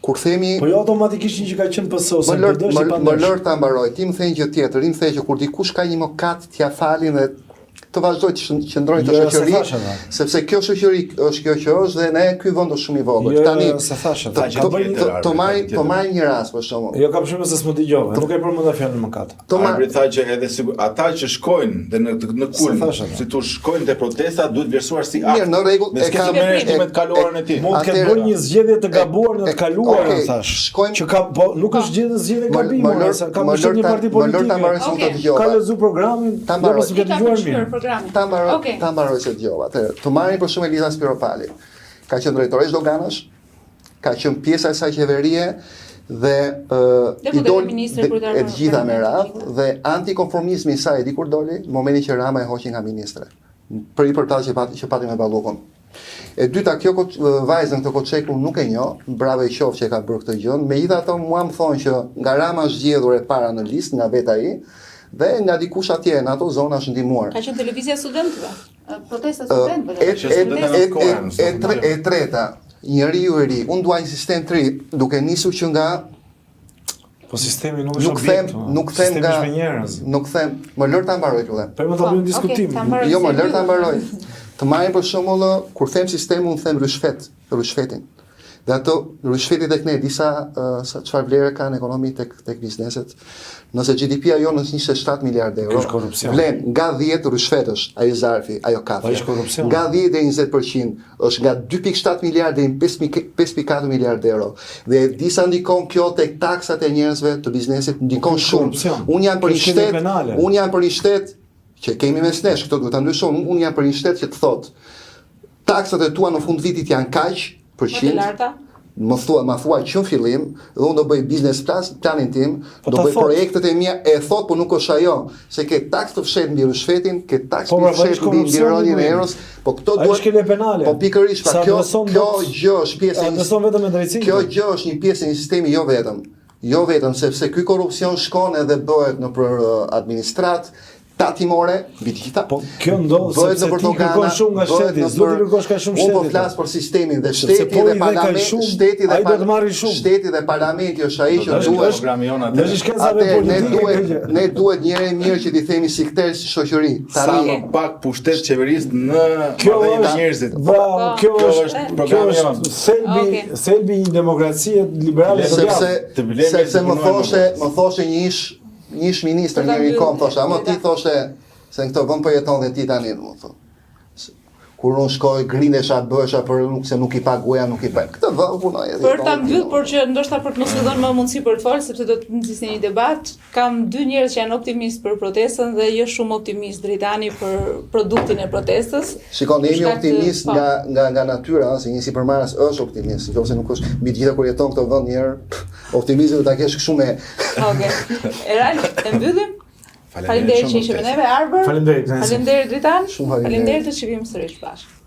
kur themi po jo automatikisht që ka qenë PS ose më lër ta mbaroj. Ti më thënë gjë tjetër, ti më thënë që kur dikush ka një mokat t'ia falin dhe të vazhdoj të qëndrojnë të shoqëri, sepse kjo shoqëri është kjo që është dhe ne ky vend është shumë i vogël. Tani të marrim një rast për shembull. Jo kam shumë se s'më dëgjova, nuk e përmenda fjalën mëkat. Arbri tha që edhe ata që shkojnë dhe në kulm, si tu shkojnë te protesta duhet vlerësuar si akt. Mirë, në rregull, e ka me të kaluarën e tij. Mund të ketë bërë një zgjedhje të gabuar në të kaluarën, thash. Që ka po nuk është zgjedhje gabimore, ka mëshirë një parti politike. Ka lexuar programin, mos e dëgjuar mirë. Ta mbaroj se dëgjova. Të marrin për shumë Eliza Spiropali. Ka qenë drejtoresh doganash, ka qenë pjesa e saj qeverie dhe idol e gjitha me radhë dhe antikonformizmi i saj di kur doli, në momentin që Rama e hoqi nga ministre. Për i përtallë që pati me Ballukun. E dyta, kjo vajzën këtë Koçeku nuk e njoh, bravo e qoftë që e ka bërë këtë gjë. Megjithatë, mua më thonë që nga Rama është zgjedhur e para në listë nga vet ai dhe nga dikush atje në ato zona është ndihmuar. Ka qenë televizja studentëve, protesta studentëve. E treta, njeriu i ri, unë dua një sistem të ri, duke nisur që nga Po sistemi nuk është objekt. nuk them nga me njerëz. nuk them, më lër ta mbaroj lutem. Po më ta bëjmë diskutim. Jo, më lër ta mbaroj. Të marrim për shembull, kur them sistemi, unë them rrushfetin. Dhe ato rrushfetit tek ne disa çfarë vlerë kanë ekonomi tek bizneset. Nëse GDP-ja jonë është 27 miliardë euro, vlen nga 10 rrushfetësh, ajo zarfi, ajo kafe. Nga 10 deri 20% është nga 2.7 miliardë deri 5.4 miliardë euro. Dhe disa ndikon kjo tek taksat e njerëzve të biznesit, ndikon shumë. Unë jam për një shtet që kemi mes nesh, këto duhet ta ndryshojmë. Unë jam për një shtet që të thotë taksat e tua në fund vitit janë kaq %. Ma thua që në fillim, dhe unë do bëj business planin tim, do bëj projektet e mia, e thot, po nuk është ajo, se ke taks të fshet mbi rrushfetin, ke taks të fshet mbi rënien e erës, po këto duhet, po pikërisht, pa kjo gjë është pjesë kjo gjë është një pjesë e një sistemi jo vetëm sepse ky korrupsion shkon edhe bëhet në për administrat, tatimore, mbi të gjitha. Po kjo ndodh sepse ti kërkon shumë nga shteti, s'do të kërkosh ka shumë shteti. Unë po flas për sistemin dhe shteti dhe parlamenti, shteti dhe parlamenti është ai që duhet. Ne duhet njëri mirë që t'i themi si kter si shoqëri. Sa më pak pushtet qeverisë në njerëzit. Bravo, kjo është programi jonë. Thelbi i demokracisë liberale sepse më thoshe një ish ministër njëri kom, thoshe, ama ti thoshe se në këto vend po jeton dhe ti tani, më thonë. Kur unë shkoj, grinesha, bëhesha, për se nuk i paguja, nuk i paguja. Këtë vëllë punoj. Për ta mbyll, por që ndoshta për të mos u dhënë më mundësi për të folë, sepse do të nxjisni një debat, kam dy njerëz që janë optimist për protestën dhe jo shumë optimist drejtani për produktin e protestës. Shikon, jemi optimist nga natyra, se një sipërmarrës është optimist, nëse nuk është mbi të gjitha kur jeton këto vend një herë, optimizmi do ta kesh kështu me. Okej. Eral, e mbyllim? Faleminderit që ishim me neve, Arber. Faleminderit Dritan. Faleminderit të shihim sërish bashkë.